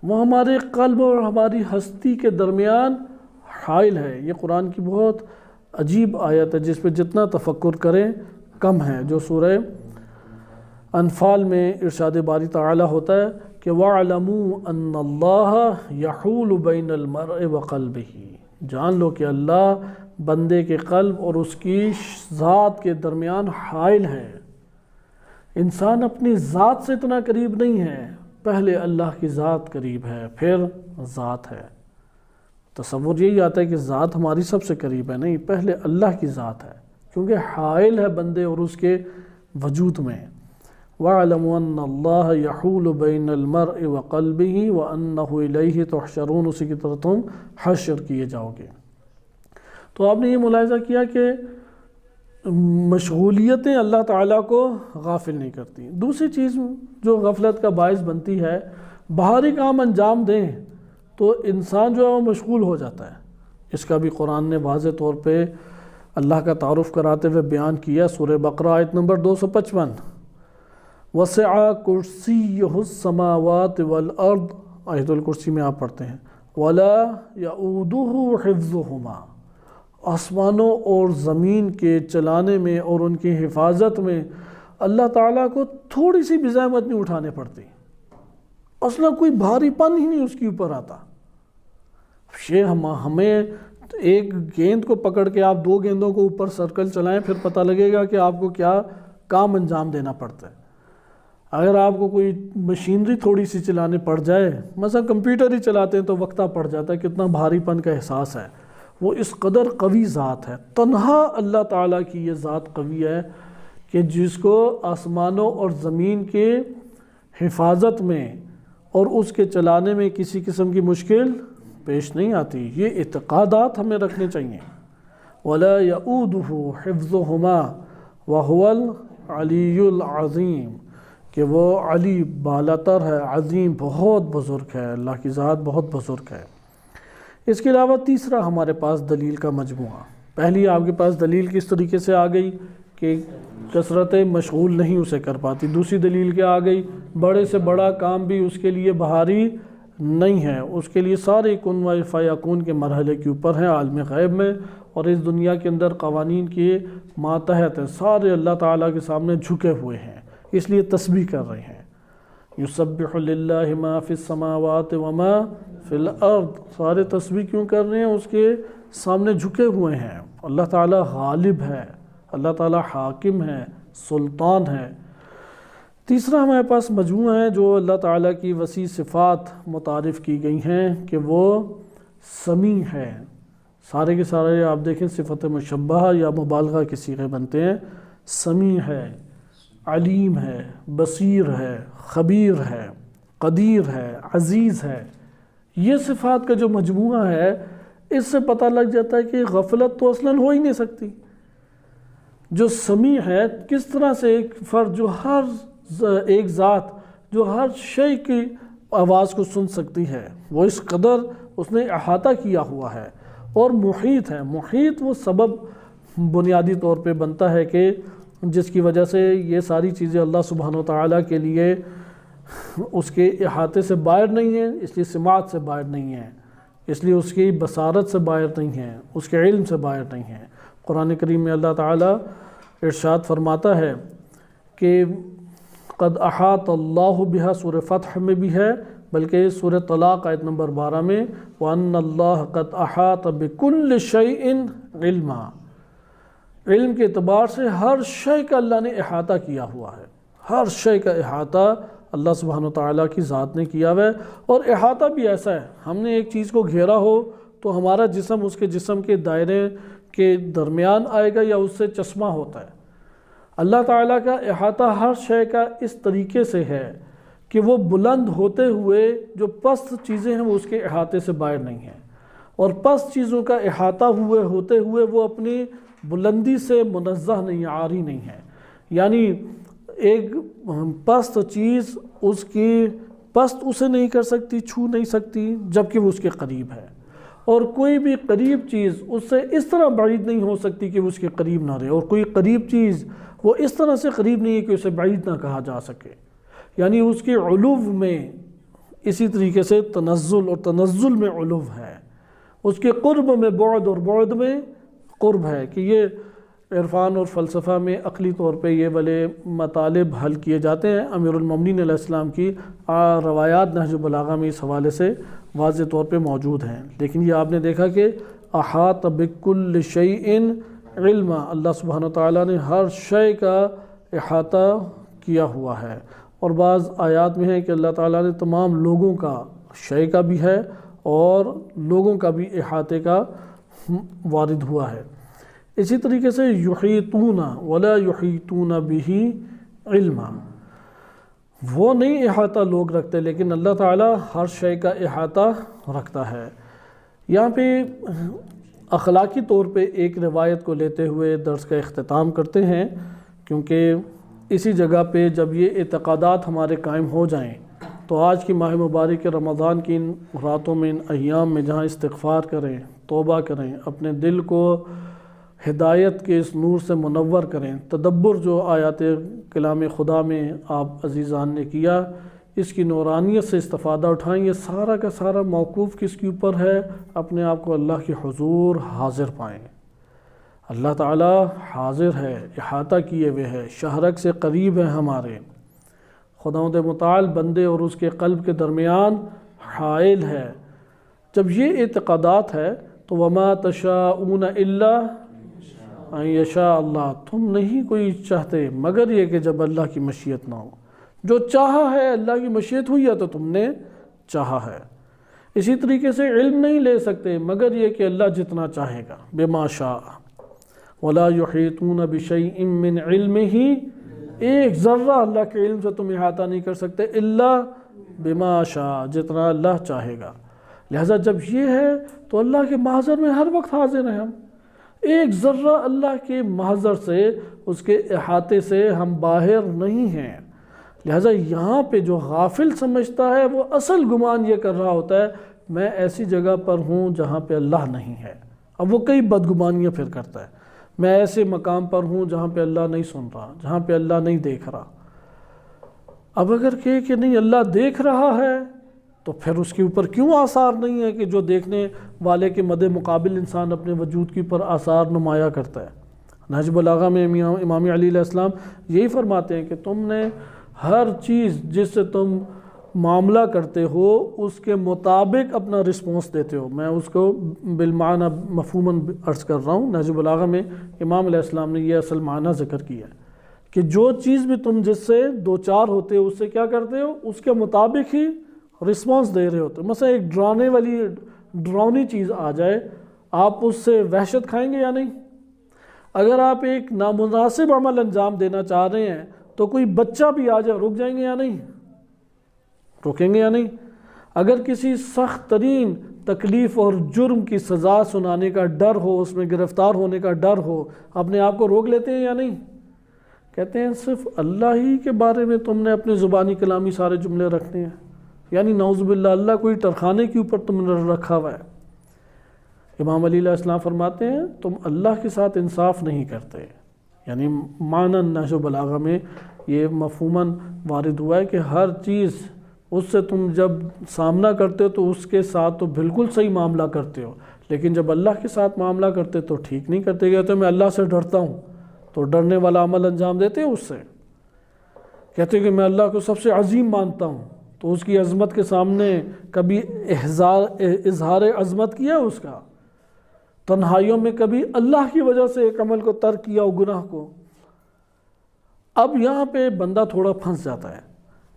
وہ ہمارے قلب اور ہماری ہستی کے درمیان حائل ہے۔ یہ قرآن کی بہت عجیب آیت ہے جس پہ جتنا تفکر کریں کم ہے، جو سورہ انفال میں ارشاد باری تعالی ہوتا ہے کہ وَاعْلَمُوا أَنَّ اللَّهَ يَحُولُ بَيْنَ الْمَرْءِ وَقَلْبِهِ، جان لو کہ اللہ بندے کے قلب اور اس کی ذات کے درمیان حائل ہے۔ انسان اپنی ذات سے اتنا قریب نہیں ہے، پہلے اللہ کی ذات قریب ہے، پھر ذات ہے۔ تصور یہی آتا ہے کہ ذات ہماری سب سے قریب ہے، نہیں، پہلے اللہ کی ذات ہے، کیونکہ حائل ہے بندے اور اس کے وجود میں۔ وَاعْلَمُوا أَنَّ اللَّهَ يَحُولُ بَيْنَ الْمَرْءِ وَقَلْبِهِ وَأَنَّهُ إِلَيْهِ تُحْشَرُونَ، اسی کی طرح تم حشر کیے جاؤ گے۔ تو آپ نے یہ ملاحظہ کیا کہ مشغولیتیں اللہ تعالیٰ کو غافل نہیں کرتی۔ دوسری چیز جو غفلت کا باعث بنتی ہے، باہری کام انجام دیں تو انسان جو ہے وہ مشغول ہو جاتا ہے۔ اس کا بھی قرآن نے واضح طور پہ اللہ کا تعارف کراتے ہوئے بیان کیا۔ سورہ بقرہ آیت نمبر 255، وَسِعَ كُرْسِيُّهُ السَّمَاوَاتِ وَالْأَرْضِ، آیت الکرسی میں آپ پڑھتے ہیں، وَلَا يَؤُودُهُ حِفْظُهُمَا، آسمانوں اور زمین کے چلانے میں اور ان کی حفاظت میں اللہ تعالیٰ کو تھوڑی سی بھی زحمت نہیں اٹھانے پڑتی، اصلا کوئی بھاری پن ہی نہیں اس کے اوپر آتا۔ ہمیں ایک گیند کو پکڑ کے آپ 2 گیندوں کو اوپر سرکل چلائیں، پھر پتہ لگے گا کہ آپ کو کیا کام انجام دینا پڑتا ہے۔ اگر آپ کو کوئی مشینری تھوڑی سی چلانے پڑ جائے، مثلا کمپیوٹر ہی چلاتے ہیں تو وقتہ پڑ جاتا ہے، کتنا بھاری پن کا احساس ہے۔ وہ اس قدر قوی ذات ہے، تنہا اللہ تعالیٰ کی یہ ذات قوی ہے کہ جس کو آسمانوں اور زمین کے حفاظت میں اور اس کے چلانے میں کسی قسم کی مشکل پیش نہیں آتی۔ یہ اعتقادات ہمیں رکھنے چاہیے۔ وَلَا يَؤُودُهُ حِفْظُهُمَا وَهُوَ الْعَلِيُّ الْعَظِيمُ، کہ وہ علی بالاتر ہے، عظیم، بہت بزرگ ہے، اللہ کی ذات بہت بزرگ ہے۔ اس کے علاوہ تیسرا ہمارے پاس دلیل کا مجموعہ۔ پہلی آپ کے پاس دلیل کس طریقے سے آ گئی کہ کثرت مشغول نہیں اسے کر پاتی۔ دوسری دلیل کیا آ گئی؟ بڑے سے بڑا کام بھی اس کے لیے بھاری نہیں ہے، اس کے لیے سارے کن و فیکون کے مرحلے کے اوپر ہیں، عالم غیب میں اور اس دنیا کے اندر قوانین کے ماتحت ہیں، سارے اللہ تعالیٰ کے سامنے جھکے ہوئے ہیں، اس لیے تسبیح کر رہے ہیں۔ یسبح للہ ما فی السماوات وما فی الارض، سارے تسبیح کیوں کر رہے ہیں؟ اس کے سامنے جھکے ہوئے ہیں۔ اللہ تعالیٰ غالب ہے، اللہ تعالیٰ حاکم ہے، سلطان ہے۔ تیسرا ہمارے پاس مجموعہ ہے جو اللہ تعالیٰ کی وسیع صفات متعارف کی گئی ہیں کہ وہ سمیع ہے۔ سارے کے سارے آپ دیکھیں صفت مشبہہ یا مبالغہ کے صیغے بنتے ہیں، سمیع ہے، علیم ہے، بصیر ہے، خبیر ہے، قدیر ہے، عزیز ہے۔ یہ صفات کا جو مجموعہ ہے، اس سے پتہ لگ جاتا ہے کہ غفلت تو اصلاً ہو ہی نہیں سکتی۔ جو سمیع ہے، کس طرح سے ایک فرد جو ایک ذات جو ہر شے کی آواز کو سن سکتی ہے، وہ اس قدر اس نے احاطہ کیا ہوا ہے۔ اور محیط ہے، محیط وہ سبب بنیادی طور پہ بنتا ہے کہ جس کی وجہ سے یہ ساری چیزیں اللہ سبحانہ و تعالیٰ کے لیے اس کے احاطے سے باہر نہیں ہیں، اس لیے سماعت سے باہر نہیں ہیں، اس لیے اس کی بصارت سے باہر نہیں ہیں، اس کے علم سے باہر نہیں ہیں۔ قرآن کریم میں اللہ تعالیٰ ارشاد فرماتا ہے کہ قد احاط اللہ بہا، سورہ فتح میں بھی ہے، بلکہ سورہ طلاق آیت نمبر 12 میں وَأَنَّ اللَّهَ قَدْ أَحَاطَ بِكُلِّ شَيْءٍ عِلْمًا، علم کے اعتبار سے ہر شے کا اللہ نے احاطہ کیا ہوا ہے۔ ہر شے کا احاطہ اللہ سبحانہ وتعالیٰ کی ذات نے کیا ہوا ہے۔ اور احاطہ بھی ایسا ہے، ہم نے ایک چیز کو گھیرا ہو تو ہمارا جسم اس کے جسم کے دائرے کے درمیان آئے گا یا اس سے چشمہ ہوتا ہے۔ اللہ تعالیٰ کا احاطہ ہر شے کا اس طریقے سے ہے کہ وہ بلند ہوتے ہوئے جو پست چیزیں ہیں وہ اس کے احاطے سے باہر نہیں ہیں، اور پست چیزوں کا احاطہ ہوتے ہوئے وہ اپنی بلندی سے منزہ نہیں، عاری نہیں ہے۔ یعنی ایک پست چیز اس کی پست اسے نہیں کر سکتی، چھو نہیں سکتی، جبکہ وہ اس کے قریب ہے، اور کوئی بھی قریب چیز اس سے اس طرح بعید نہیں ہو سکتی کہ وہ اس کے قریب نہ رہے، اور کوئی قریب چیز وہ اس طرح سے قریب نہیں ہے کہ اسے بعید نہ کہا جا سکے۔ یعنی اس کے علو میں اسی طریقے سے تنزل، اور تنزل میں علو ہے، اس کے قرب میں بعد اور بعد میں قرب ہے، کہ یہ عرفان اور فلسفہ میں عقلی طور پہ یہ والے مطالب حل کیے جاتے ہیں۔ امیر المومنین علیہ السلام کی روایات نہج البلاغہ میں اس حوالے سے واضح طور پہ موجود ہیں۔ لیکن یہ آپ نے دیکھا کہ احاط بکل شیء علما، اللہ سبحانہ وتعالیٰ نے ہر شے کا احاطہ کیا ہوا ہے۔ اور بعض آیات میں ہے کہ اللہ تعالیٰ نے تمام لوگوں کا، شے کا بھی ہے اور لوگوں کا بھی احاطے کا وارد ہوا ہے۔ اسی طریقے سے یحیطون ولا یحیطون بہ علما، وہ نہیں احاطہ لوگ رکھتے، لیکن اللہ تعالیٰ ہر شے کا احاطہ رکھتا ہے۔ یہاں پہ اخلاقی طور پہ ایک روایت کو لیتے ہوئے درس کا اختتام کرتے ہیں، کیونکہ اسی جگہ پہ جب یہ اعتقادات ہمارے قائم ہو جائیں تو آج کی ماہ مبارک رمضان کی ان راتوں میں، ان ایام میں جہاں استغفار کریں، توبہ کریں، اپنے دل کو ہدایت کے اس نور سے منور کریں، تدبر جو آیات کلام خدا میں آپ عزیزان نے کیا، اس کی نورانیت سے استفادہ اٹھائیں۔ یہ سارا کا سارا موقوف کس کے اوپر ہے؟ اپنے آپ کو اللہ کے حضور حاضر پائیں۔ اللہ تعالیٰ حاضر ہے، احاطہ کیے ہوئے ہے، شہرک سے قریب ہے ہمارے، خداوند متعال بندے اور اس کے قلب کے درمیان حائل ہے۔ جب یہ اعتقادات ہے تو وما تشاءون الا ان یشاء اللہ، تم نہیں کوئی چاہتے مگر یہ کہ جب اللہ کی مشیت نہ ہو۔ جو چاہا ہے، اللہ کی مشیت ہوئی ہے تو تم نے چاہا ہے۔ اسی طریقے سے علم نہیں لے سکتے مگر یہ کہ اللہ جتنا چاہے گا، بما شاء ولا یحیطون بشیء من علمہ، ایک ذرہ اللہ کے علم سے تم احاطہ نہیں کر سکتے الا بما شاء، جتنا اللہ چاہے گا۔ لہذا جب یہ ہے تو اللہ کے محضر میں ہر وقت حاضر ہیں ہم، ایک ذرہ اللہ کے محضر سے، اس کے احاطے سے ہم باہر نہیں ہیں۔ لہذا یہاں پہ جو غافل سمجھتا ہے وہ اصل گمان یہ کر رہا ہوتا ہے میں ایسی جگہ پر ہوں جہاں پہ اللہ نہیں ہے۔ اب وہ کئی بدگمانیاں پھر کرتا ہے، میں ایسے مقام پر ہوں جہاں پہ اللہ نہیں سن رہا، جہاں پہ اللہ نہیں دیکھ رہا۔ اب اگر کہے کہ نہیں اللہ دیکھ رہا ہے تو پھر اس کے اوپر کیوں آثار نہیں ہے کہ جو دیکھنے والے کے مد مقابل انسان اپنے وجود کے اوپر آثار نمایاں کرتا ہے۔ نہج البلاغہ میں امام علی علیہ السلام یہی فرماتے ہیں کہ تم نے ہر چیز جس سے تم معاملہ کرتے ہو اس کے مطابق اپنا رسپانس دیتے ہو۔ میں اس کو بالمعنی مفہوماً عرض کر رہا ہوں۔ نہج البلاغہ میں امام علیہ السلام نے یہ اصل معنی ذکر کیا ہے کہ جو چیز بھی تم جس سے دو چار ہوتے ہو اس سے کیا کرتے ہو، اس کے مطابق ہی رسپانس دے رہے ہوتے ہو۔ مثلا ایک ڈرانی چیز آ جائے، آپ اس سے وحشت کھائیں گے یا نہیں؟ اگر آپ ایک نامناسب عمل انجام دینا چاہ رہے ہیں تو کوئی بچہ بھی آ جائے رک جائیں گے یا نہیں؟ رکیں گے یا نہیں؟ اگر کسی سخت ترین تکلیف اور جرم کی سزا سنانے کا ڈر ہو، اس میں گرفتار ہونے کا ڈر ہو، اپنے آپ کو روک لیتے ہیں یا نہیں؟ کہتے ہیں صرف اللہ ہی کے بارے میں تم نے اپنے زبانی کلامی سارے جملے رکھنے ہیں، یعنی نعوذ باللہ اللہ کوئی ٹرخانے کے اوپر تم نے رکھا ہوا ہے۔ امام علی علیہ السلام فرماتے ہیں تم اللہ کے ساتھ انصاف نہیں کرتے، یعنی معنی نحو بلاغہ میں یہ مفہوماً وارد ہوا ہے کہ ہر چیز اس سے تم جب سامنا کرتے ہو تو اس کے ساتھ تو بالکل صحیح معاملہ کرتے ہو، لیکن جب اللہ کے ساتھ معاملہ کرتے تو ٹھیک نہیں کرتے گئے تو میں اللہ سے ڈرتا ہوں، تو ڈرنے والا عمل انجام دیتے ہیں اس سے۔ کہتے ہیں کہ میں اللہ کو سب سے عظیم مانتا ہوں، تو اس کی عظمت کے سامنے کبھی اظہار عظمت کیا اس کا؟ تنہائیوں میں کبھی اللہ کی وجہ سے ایک عمل کو ترک کیا ہو، گناہ کو؟ اب یہاں پہ بندہ تھوڑا پھنس جاتا ہے،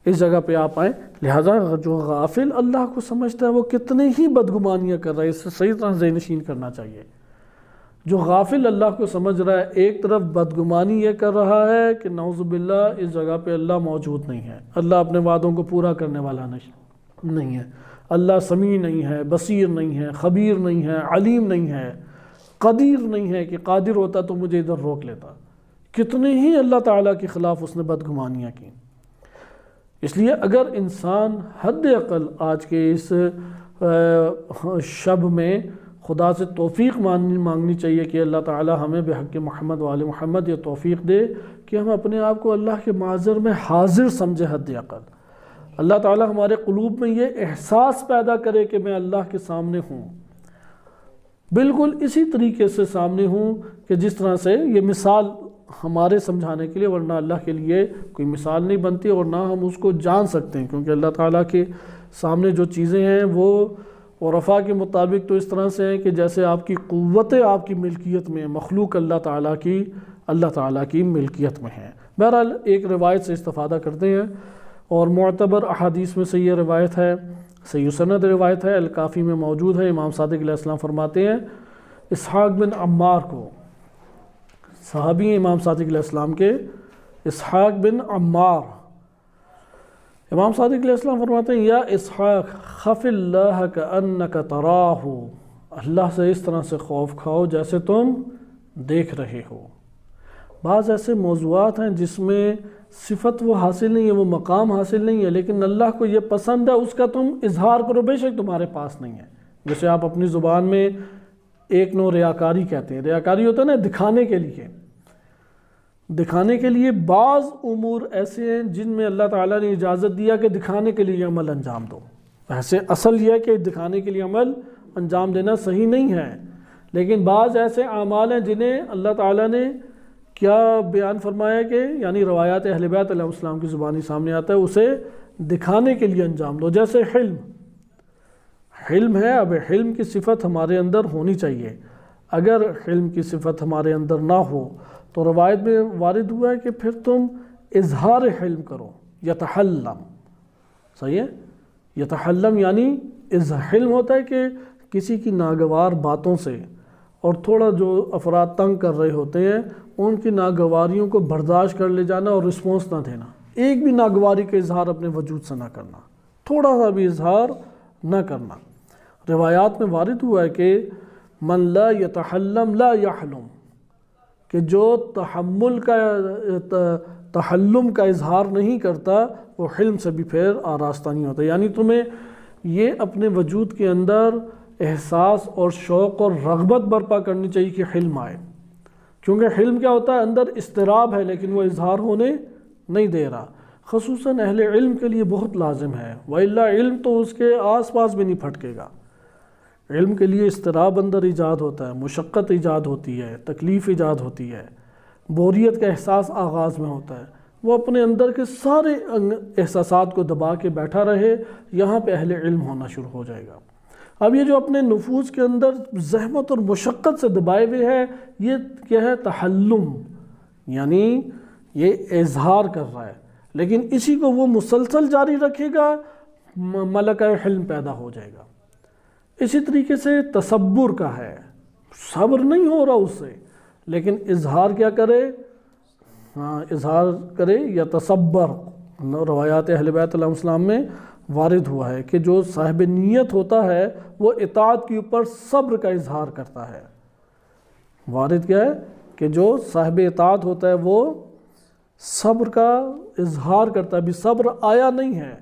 اس جگہ پہ آپ آئیں۔ لہٰذا جو غافل اللہ کو سمجھتا ہے وہ کتنے ہی بدگمانیاں کر رہا ہے، اس سے صحیح طرح ذہن نشین کرنا چاہیے۔ جو غافل اللہ کو سمجھ رہا ہے ایک طرف بدگمانی یہ کر رہا ہے کہ نعوذ باللہ اس جگہ پہ اللہ موجود نہیں ہے، اللہ اپنے وعدوں کو پورا کرنے والا نہیں ہے، اللہ سمیع نہیں ہے، بصیر نہیں ہے، خبیر نہیں ہے، علیم نہیں ہے، قدیر نہیں ہے کہ قادر ہوتا تو مجھے ادھر روک لیتا۔ کتنے ہی اللہ تعالیٰ کے خلاف اس نے بدگمانیاں کی۔ اس لیے اگر انسان حد اقل آج کے اس شب میں خدا سے توفیق مانگنی چاہیے کہ اللہ تعالیٰ ہمیں بحق محمد وآل محمد یہ توفیق دے کہ ہم اپنے آپ کو اللہ کے معذر میں حاضر سمجھے۔ حد اقل اللہ تعالیٰ ہمارے قلوب میں یہ احساس پیدا کرے کہ میں اللہ کے سامنے ہوں، بالکل اسی طریقے سے سامنے ہوں کہ جس طرح سے یہ مثال ہمارے سمجھانے کے لیے، ورنہ اللہ کے لیے کوئی مثال نہیں بنتی اور نہ ہم اس کو جان سکتے ہیں، کیونکہ اللہ تعالیٰ کے سامنے جو چیزیں ہیں وہ عرفاء کے مطابق تو اس طرح سے ہیں کہ جیسے آپ کی قوتیں آپ کی ملکیت میں، مخلوق اللہ تعالیٰ کی ملکیت میں ہیں۔ بہرحال ایک روایت سے استفادہ کرتے ہیں اور معتبر احادیث میں سے یہ روایت ہے، صحیح سند روایت ہے، الکافی میں موجود ہے۔ امام صادق علیہ السلام فرماتے ہیں اسحاق بن عمار کو، صحابی ہیں امام صادق علیہ السلام کے اسحاق بن عمار، امام صادق علیہ السلام فرماتے ہیں یا اسحاق خف اللہ کأنک تراہ، اللہ سے اس طرح سے خوف کھاؤ جیسے تم دیکھ رہے ہو۔ بعض ایسے موضوعات ہیں جس میں صفت وہ حاصل نہیں ہے، وہ مقام حاصل نہیں ہے، لیکن اللہ کو یہ پسند ہے، اس کا تم اظہار کرو، بے شک تمہارے پاس نہیں ہے۔ جیسے آپ اپنی زبان میں ایک نوع ریاکاری کہتے ہیں، ریاکاری ہوتا ہے نا دکھانے کے لیے بعض امور ایسے ہیں جن میں اللہ تعالیٰ نے اجازت دیا کہ دکھانے کے لیے عمل انجام دو۔ ویسے اصل یہ ہے کہ دکھانے کے لیے عمل انجام دینا صحیح نہیں ہے، لیکن بعض ایسے اعمال ہیں جنہیں اللہ تعالیٰ نے کیا بیان فرمایا کہ یعنی روایات اہل بیت علیہ السلام کی زبانی سامنے آتا ہے، اسے دکھانے کے لیے انجام دو۔ جیسے حلم ہے، اب حلم کی صفت ہمارے اندر ہونی چاہیے، اگر حلم کی صفت ہمارے اندر نہ ہو تو روایت میں وارد ہوا ہے کہ پھر تم اظہار حلم کرو، یتحلم، صحیح ہے؟ یتحلم یعنی حلم ہوتا ہے کہ کسی کی ناگوار باتوں سے اور تھوڑا جو افراد تنگ کر رہے ہوتے ہیں ان کی ناگواریوں کو برداشت کر لے جانا اور رسپانس نہ دینا، ایک بھی ناگواری کا اظہار اپنے وجود سے نہ کرنا، تھوڑا سا بھی اظہار نہ کرنا۔ روایات میں وارد ہوا ہے کہ من لا یتحلم لا یحلم، کہ جو تحلم کا اظہار نہیں کرتا وہ حلم سے بھی پھر آراستہ نہیں ہوتا۔ یعنی تمہیں یہ اپنے وجود کے اندر احساس اور شوق اور رغبت برپا کرنی چاہیے کہ حلم آئے، کیونکہ حلم کیا ہوتا ہے، اندر اضطراب ہے لیکن وہ اظہار ہونے نہیں دے رہا۔ خصوصاً اہل علم کے لیے بہت لازم ہے، وَإِلَّا علم تو اس کے آس پاس بھی نہیں پھٹکے گا۔ علم کے لیے اضطراب اندر ایجاد ہوتا ہے، مشقت ایجاد ہوتی ہے، تکلیف ایجاد ہوتی ہے، بوریت کا احساس آغاز میں ہوتا ہے، وہ اپنے اندر کے سارے احساسات کو دبا کے بیٹھا رہے، یہاں پہ اہل علم ہونا شروع ہو جائے گا۔ اب یہ جو اپنے نفوذ کے اندر زحمت اور مشقت سے دبائے ہوئے ہے، یہ کیا ہے، تحلم، یعنی یہ اظہار کر رہا ہے، لیکن اسی کو وہ مسلسل جاری رکھے گا، ملکہ حلم پیدا ہو جائے گا۔ اسی طریقے سے تصبر کا ہے، صبر نہیں ہو رہا اس سے، لیکن اظہار کیا کرے؟ ہاں اظہار کرے یا تصبر، روایات اہل بیت علیہ السلام میں وارد ہوا ہے کہ جو صاحب نیت ہوتا ہے وہ اطاعت کے اوپر صبر کا اظہار کرتا ہے۔ وارد کیا ہے کہ جو صاحب اطاعت ہوتا ہے وہ صبر کا اظہار کرتا ہے، ابھی صبر آیا نہیں ہے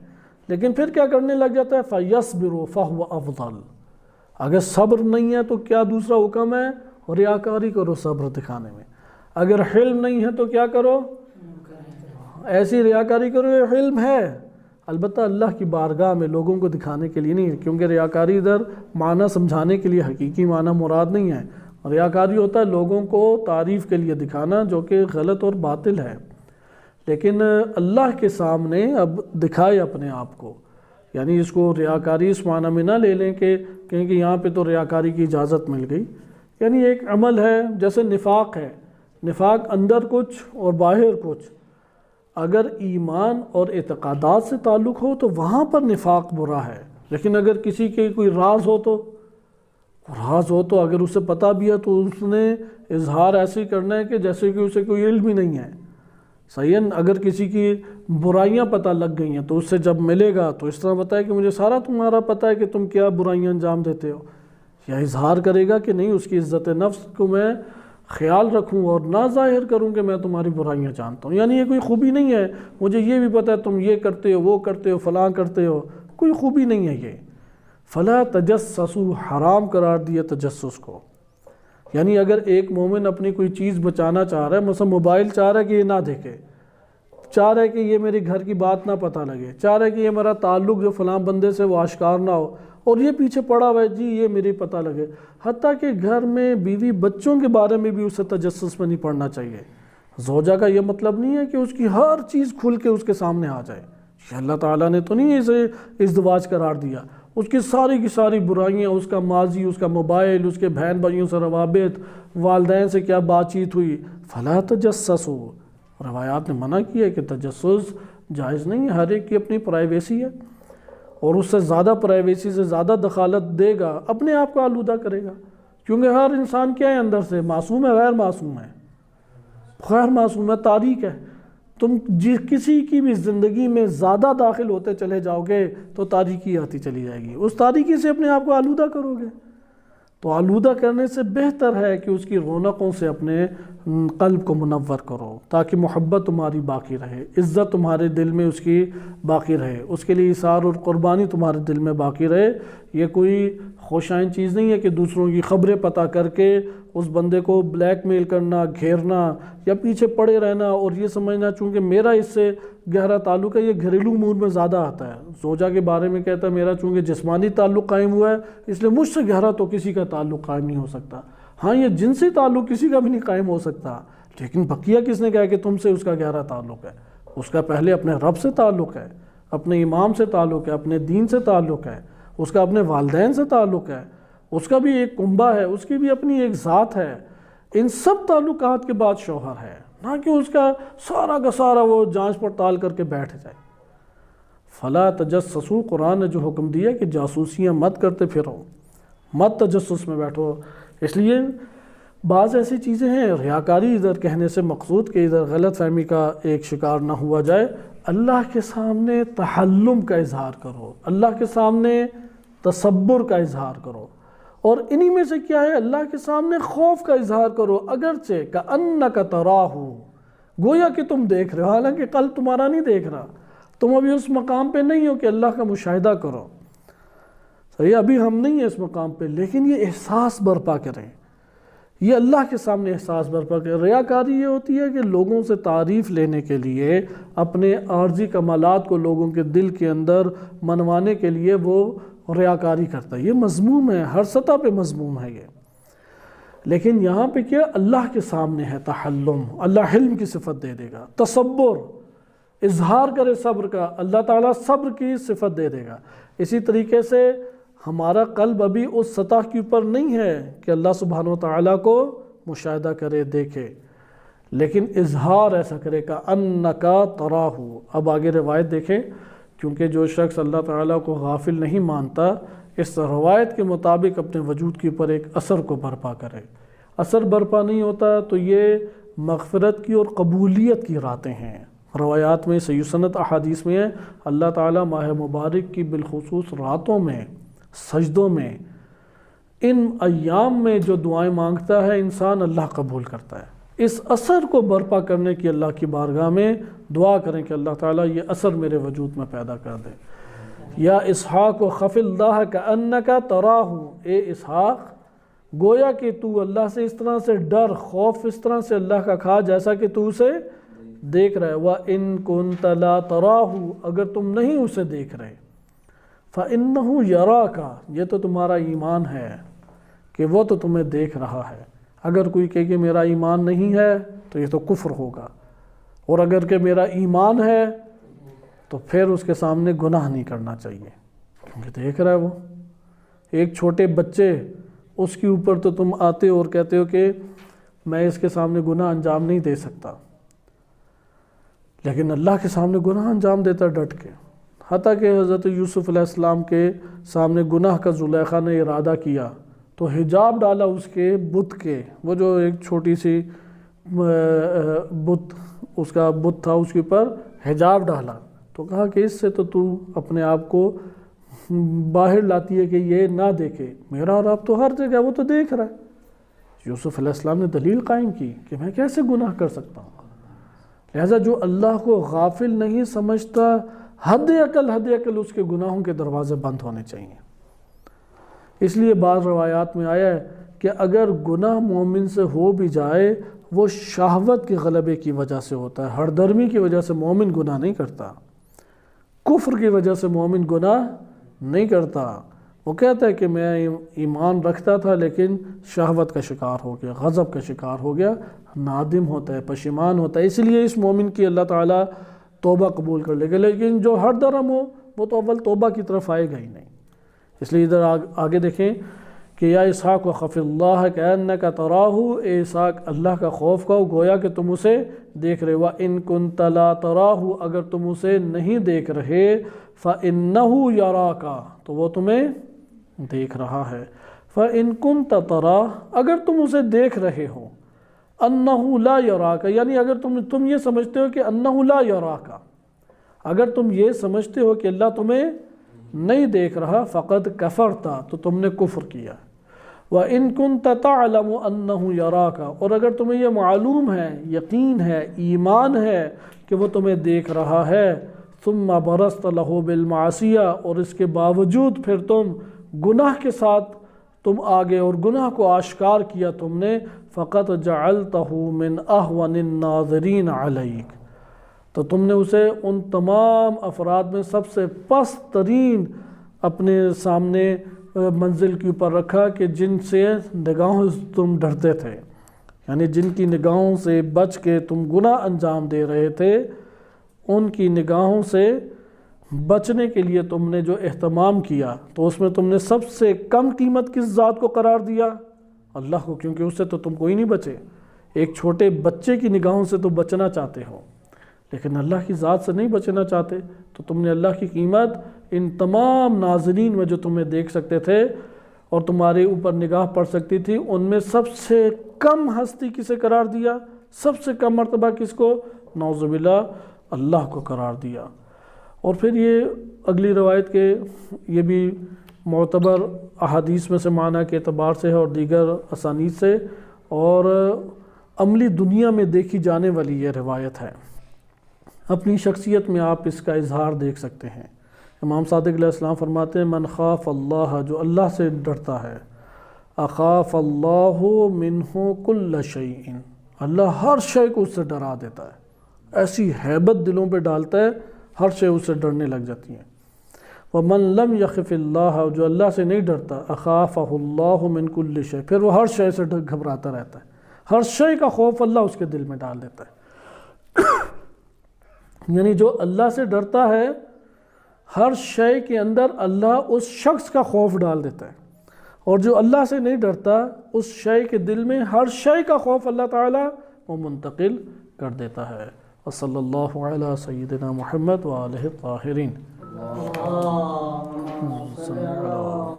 لیکن پھر کیا کرنے لگ جاتا ہے؟ فَيَصْبِرُ فَهُوَ أَفْضَلُ۔ اگر صبر نہیں ہے تو کیا دوسرا حکم ہے؟ ریاکاری کرو صبر دکھانے میں۔ اگر حلم نہیں ہے تو کیا کرو؟ ایسی ریاکاری کرو، یہ حلم ہے البتہ اللہ کی بارگاہ میں لوگوں کو دکھانے کے لیے نہیں ہے، کیونکہ ریاکاری ادھر معنی سمجھانے کے لیے حقیقی معنی مراد نہیں ہے۔ ریاکاری ہوتا ہے لوگوں کو تعریف کے لیے دکھانا، جو کہ غلط اور باطل ہے، لیکن اللہ کے سامنے اب دکھائے اپنے آپ کو، یعنی اس کو ریاکاری اس معنی میں نہ لے لیں کہ کہیں کہ یہاں پہ تو ریاکاری کی اجازت مل گئی، یعنی ایک عمل ہے جیسے نفاق ہے، نفاق اندر کچھ اور باہر کچھ۔ اگر ایمان اور اعتقادات سے تعلق ہو تو وہاں پر نفاق برا ہے، لیکن اگر کسی کے کوئی راز ہو تو اگر اسے پتہ بھی ہے تو اس نے اظہار ایسے ہی کرنا ہے کہ جیسے کہ اسے کوئی علم ہی نہیں ہے۔ صحیح ہے، اگر کسی کی برائیاں پتہ لگ گئی ہیں تو اس سے جب ملے گا تو اس طرح بتائے کہ مجھے سارا تمہارا پتہ ہے کہ تم کیا برائیاں انجام دیتے ہو، یا اظہار کرے گا کہ نہیں اس کی عزت نفس کو میں خیال رکھوں اور نہ ظاہر کروں کہ میں تمہاری برائیاں جانتا ہوں، یعنی یہ کوئی خوبی نہیں ہے، مجھے یہ بھی پتہ ہے تم یہ کرتے ہو وہ کرتے ہو فلاں کرتے ہو، کوئی خوبی نہیں ہے یہ۔ فلا تجسسوا، حرام قرار دیا تجسس کو، یعنی اگر ایک مومن اپنی کوئی چیز بچانا چاہ رہا ہے، مثلا موبائل چاہ رہا ہے کہ یہ نہ دیکھے، چاہ رہا ہے کہ یہ میرے گھر کی بات نہ پتہ لگے، چاہ رہا ہے کہ یہ میرا تعلق جو فلاں بندے سے وہ آشکار نہ ہو، اور یہ پیچھے پڑا ہوا ہے جی یہ میری پتہ لگے، حتیٰ کہ گھر میں بیوی بچوں کے بارے میں بھی اسے تجسس میں نہیں پڑنا چاہیے۔ زوجہ کا یہ مطلب نہیں ہے کہ اس کی ہر چیز کھل کے اس کے سامنے آ جائے، یہ اللہ تعالیٰ نے تو نہیں اسے ازدواج قرار دیا، اس کی ساری برائیاں، اس کا ماضی، اس کا موبائل، اس کے بہن بھائیوں سے روابط، والدین سے کیا بات چیت ہوئی، فلا تجسسوا، روایات نے منع کیا ہے کہ تجسس جائز نہیں ہے، ہر ایک کی اپنی پرائیویسی ہے، اور اس سے زیادہ پرائیویسی سے زیادہ دخالت دے گا اپنے آپ کو آلودہ کرے گا، کیونکہ ہر انسان کیا ہے اندر سے، معصوم ہے غیر معصوم ہے؟ غیر معصوم ہے، تاریک ہے۔ تم کسی کی بھی زندگی میں زیادہ داخل ہوتے چلے جاؤ گے تو تاریکی آتی چلی جائے گی، اس تاریکی سے اپنے آپ کو آلودہ کرو گے، تو آلودہ کرنے سے بہتر ہے کہ اس کی رونقوں سے اپنے قلب کو منور کرو، تاکہ محبت تمہاری باقی رہے، عزت تمہارے دل میں اس کی باقی رہے، اس کے لیے ایثار اور قربانی تمہارے دل میں باقی رہے۔ یہ کوئی خوشائن چیز نہیں ہے کہ دوسروں کی خبریں پتہ کر کے اس بندے کو بلیک میل کرنا، گھیرنا یا پیچھے پڑے رہنا اور یہ سمجھنا چونکہ میرا اس سے گہرا تعلق ہے۔ یہ گھریلو امور میں زیادہ آتا ہے، زوجہ کے بارے میں کہتا ہے میرا چونکہ جسمانی تعلق قائم ہوا ہے اس لیے مجھ سے گہرا تو کسی کا تعلق قائم نہیں ہو سکتا۔ ہاں یہ جنسی تعلق کسی کا بھی نہیں قائم ہو سکتا، لیکن بقیہ کس نے کہا کہ تم سے اس کا گہرا تعلق ہے؟ اس کا پہلے اپنے رب سے تعلق ہے، اپنے امام سے تعلق ہے، اپنے دین سے تعلق ہے، اس کا اپنے والدین سے تعلق ہے، اس کا بھی ایک کنبہ ہے، اس کی بھی اپنی ایک ذات ہے۔ ان سب تعلقات کے بعد شوہر ہے، نہ کہ اس کا سارا وہ جانچ پڑتال کر کے بیٹھ جائے۔ فلا تجسسوا، قرآن نے جو حکم دیا کہ جاسوسیاں مت کرتے پھرو، مت تجسس میں بیٹھو۔ اس لیے بعض ایسی چیزیں ہیں، ریاکاری ادھر کہنے سے مقصود کہ ادھر غلط فہمی کا ایک شکار نہ ہوا جائے۔ اللہ کے سامنے تحلم کا اظہار کرو، اللہ کے سامنے تصبر کا اظہار کرو، اور انہی میں سے کیا ہے، اللہ کے سامنے خوف کا اظہار کرو، اگرچہ کأنک تراہ، گویا کہ تم دیکھ رہے ہو، حالانکہ قلب تمہارا نہیں دیکھ رہا، تم ابھی اس مقام پہ نہیں ہو کہ اللہ کا مشاہدہ کرو، صحیح، ابھی ہم نہیں ہیں اس مقام پہ، لیکن یہ احساس برپا کریں، یہ اللہ کے سامنے احساس برپا کریں۔ ریاکاری یہ ہوتی ہے کہ لوگوں سے تعریف لینے کے لیے، اپنے عارضی کمالات کو لوگوں کے دل کے اندر منوانے کے لیے وہ ریاکاری کرتا ہے، یہ مذموم ہے، ہر سطح پہ مذموم ہے یہ۔ لیکن یہاں پہ کیا اللہ کے سامنے ہے تحلم، اللہ حلم کی صفت دے دے گا، تصبر، اظہار کرے صبر کا، اللہ تعالیٰ صبر کی صفت دے دے گا۔ اسی طریقے سے ہمارا قلب ابھی اس سطح کے اوپر نہیں ہے کہ اللہ سبحانہ و تعالیٰ کو مشاہدہ کرے، دیکھے، لیکن اظہار ایسا کرے کأنک تراہ۔ اب آگے روایت دیکھیں، کیونکہ جو شخص اللہ تعالیٰ کو غافل نہیں مانتا، اس روایت کے مطابق اپنے وجود کے اوپر ایک اثر کو برپا کرے، اثر برپا نہیں ہوتا تو یہ مغفرت کی اور قبولیت کی راتیں ہیں۔ روایات میں صحیح سند احادیث میں ہے اللہ تعالیٰ ماہ مبارک کی بالخصوص راتوں میں، سجدوں میں، ان ایام میں جو دعائیں مانگتا ہے انسان اللہ قبول کرتا ہے۔ اس اثر کو برپا کرنے کی اللہ کی بارگاہ میں دعا کریں کہ اللہ تعالیٰ یہ اثر میرے وجود میں پیدا کر دے۔ یا اسحاق و خف اللہ کأنک تراہ، اے اسحاق گویا کہ تو اللہ سے اس طرح سے ڈر، خوف اس طرح سے اللہ کا کھا جیسا کہ تو اسے دیکھ رہے۔ وَإِن كُنْتَ لَا تَرَاهُ، اگر تم نہیں اسے دیکھ رہے، فَإِنَّهُ يَرَاكَ، یہ تو تمہارا ایمان ہے کہ وہ تو تمہیں دیکھ رہا ہے۔ اگر کوئی کہے کہ میرا ایمان نہیں ہے تو یہ تو کفر ہوگا، اور اگر کہ میرا ایمان ہے تو پھر اس کے سامنے گناہ نہیں کرنا چاہیے، کیونکہ دیکھ رہا ہے وہ۔ ایک چھوٹے بچے، اس کے اوپر تو تم آتے اور کہتے ہو کہ میں اس کے سامنے گناہ انجام نہیں دے سکتا، لیکن اللہ کے سامنے گناہ انجام دیتا ڈٹ کے۔ حتیٰ کہ حضرت یوسف علیہ السلام کے سامنے گناہ کا زلیخا نے ارادہ کیا تو حجاب ڈالا اس کے بت کے، وہ جو ایک چھوٹی سی بت، اس کا بت تھا، اس کے اوپر حجاب ڈالا تو کہا کہ اس سے تو اپنے آپ کو باہر لاتی ہے کہ یہ نہ دیکھے، میرا رب تو ہر جگہ، وہ تو دیکھ رہا ہے۔ یوسف علیہ السلام نے دلیل قائم کی کہ میں کیسے گناہ کر سکتا ہوں۔ لہذا جو اللہ کو غافل نہیں سمجھتا، حد عقل اس کے گناہوں کے دروازے بند ہونے چاہیے۔ اس لیے بعض روایات میں آیا ہے کہ اگر گناہ مومن سے ہو بھی جائے وہ شہوت کے غلبے کی وجہ سے ہوتا ہے، ہردرمی کی وجہ سے مومن گناہ نہیں کرتا، کفر کی وجہ سے مومن گناہ نہیں کرتا۔ وہ کہتا ہے کہ میں ایمان رکھتا تھا لیکن شہوت کا شکار ہو گیا، غضب کا شکار ہو گیا، نادم ہوتا ہے، پشیمان ہوتا ہے۔ اس لیے اس مومن کی اللہ تعالیٰ توبہ قبول کر لے گا، لیکن جو ہر درم ہو وہ تو اول توبہ کی طرف آئے گا ہی نہیں۔ اس لیے ادھر آگے دیکھیں کہ یا اسحاق وخف اللہ کأنک تراہ، اے اسحاق اللہ کا خوف کھاؤ گویا کہ تم اسے دیکھ رہے۔ وَإِن كُنْتَ لَا تَرَاهُ، اگر تم اسے نہیں دیکھ رہے، فَإِنَّهُ يَرَاكَ، تو وہ تمہیں دیکھ رہا ہے۔ فَإِن كُنْتَ تَرَاهُ، اگر تم اسے دیکھ رہے ہو، أَنَّهُ لَا يَرَاكَ، یعنی اگر تم یہ سمجھتے ہو کہ أَنَّهُ لَا يَرَاكَ، اگر تم یہ سمجھتے ہو کہ اللہ تمہیں نہیں دیکھ رہا، فقد کفرتا، تو تم نے کفر کیا۔ وَإِن كُنْتَ تَعْلَمُ أَنَّهُ يَرَاكَ، اور اگر تمہیں یہ معلوم ہے، یقین ہے، ایمان ہے کہ وہ تمہیں دیکھ رہا ہے، ثُمَّ بَرَزْتَ لَهُ بِالْمَعْصِيَةِ، اور اس کے باوجود پھر تم گناہ کے ساتھ تم آگے اور گناہ کو آشکار کیا تم نے، فقط جعلتہ من اہون الناظرین علیک، تو تم نے اسے ان تمام افراد میں سب سے پست ترین اپنے سامنے منزل کے اوپر رکھا کہ جن سے نگاہوں سے تم ڈرتے تھے، یعنی جن کی نگاہوں سے بچ کے تم گناہ انجام دے رہے تھے، ان کی نگاہوں سے بچنے کے لیے تم نے جو اہتمام کیا تو اس میں تم نے سب سے کم قیمت کس ذات کو قرار دیا؟ اللہ کو، کیونکہ اس سے تو تم کوئی نہیں بچے۔ ایک چھوٹے بچے کی نگاہوں سے تو بچنا چاہتے ہو لیکن اللہ کی ذات سے نہیں بچنا چاہتے، تو تم نے اللہ کی قیمت ان تمام ناظرین میں جو تمہیں دیکھ سکتے تھے اور تمہارے اوپر نگاہ پڑ سکتی تھی، ان میں سب سے کم ہستی کسے قرار دیا؟ سب سے کم مرتبہ کس کو؟ نعوذ باللہ اللہ کو قرار دیا۔ اور پھر یہ اگلی روایت کے یہ بھی معتبر احادیث میں سے معنی کے اعتبار سے ہے اور دیگر اسانید سے، اور عملی دنیا میں دیکھی جانے والی یہ روایت ہے۔ اپنی شخصیت میں آپ اس کا اظہار دیکھ سکتے ہیں۔ امام صادق علیہ السلام فرماتے ہیں من خاف اللہ، جو اللہ سے ڈرتا ہے، اخاف اللہ منہ کل شیء، اللہ ہر شے کو اس سے ڈرا دیتا ہے، ایسی ہیبت دلوں پہ ڈالتا ہے، ہر شے اس سے ڈرنے لگ جاتی ہیں۔ ومن لم یخف اللہ، جو اللہ سے نہیں ڈرتا، اخافہ اللہ من کل شیء، پھر وہ ہر شے سے گھبراتا رہتا ہے، ہر شے کا خوف اللہ اس کے دل میں ڈال دیتا ہے۔ یعنی جو اللہ سے ڈرتا ہے، ہر شے کے اندر اللہ اس شخص کا خوف ڈال دیتا ہے، اور جو اللہ سے نہیں ڈرتا اس شے کے دل میں ہر شے کا خوف اللہ تعالیٰ وہ منتقل کر دیتا ہے۔ وصلی اللہ علی سیدنا محمد وآلہ الطاہرین۔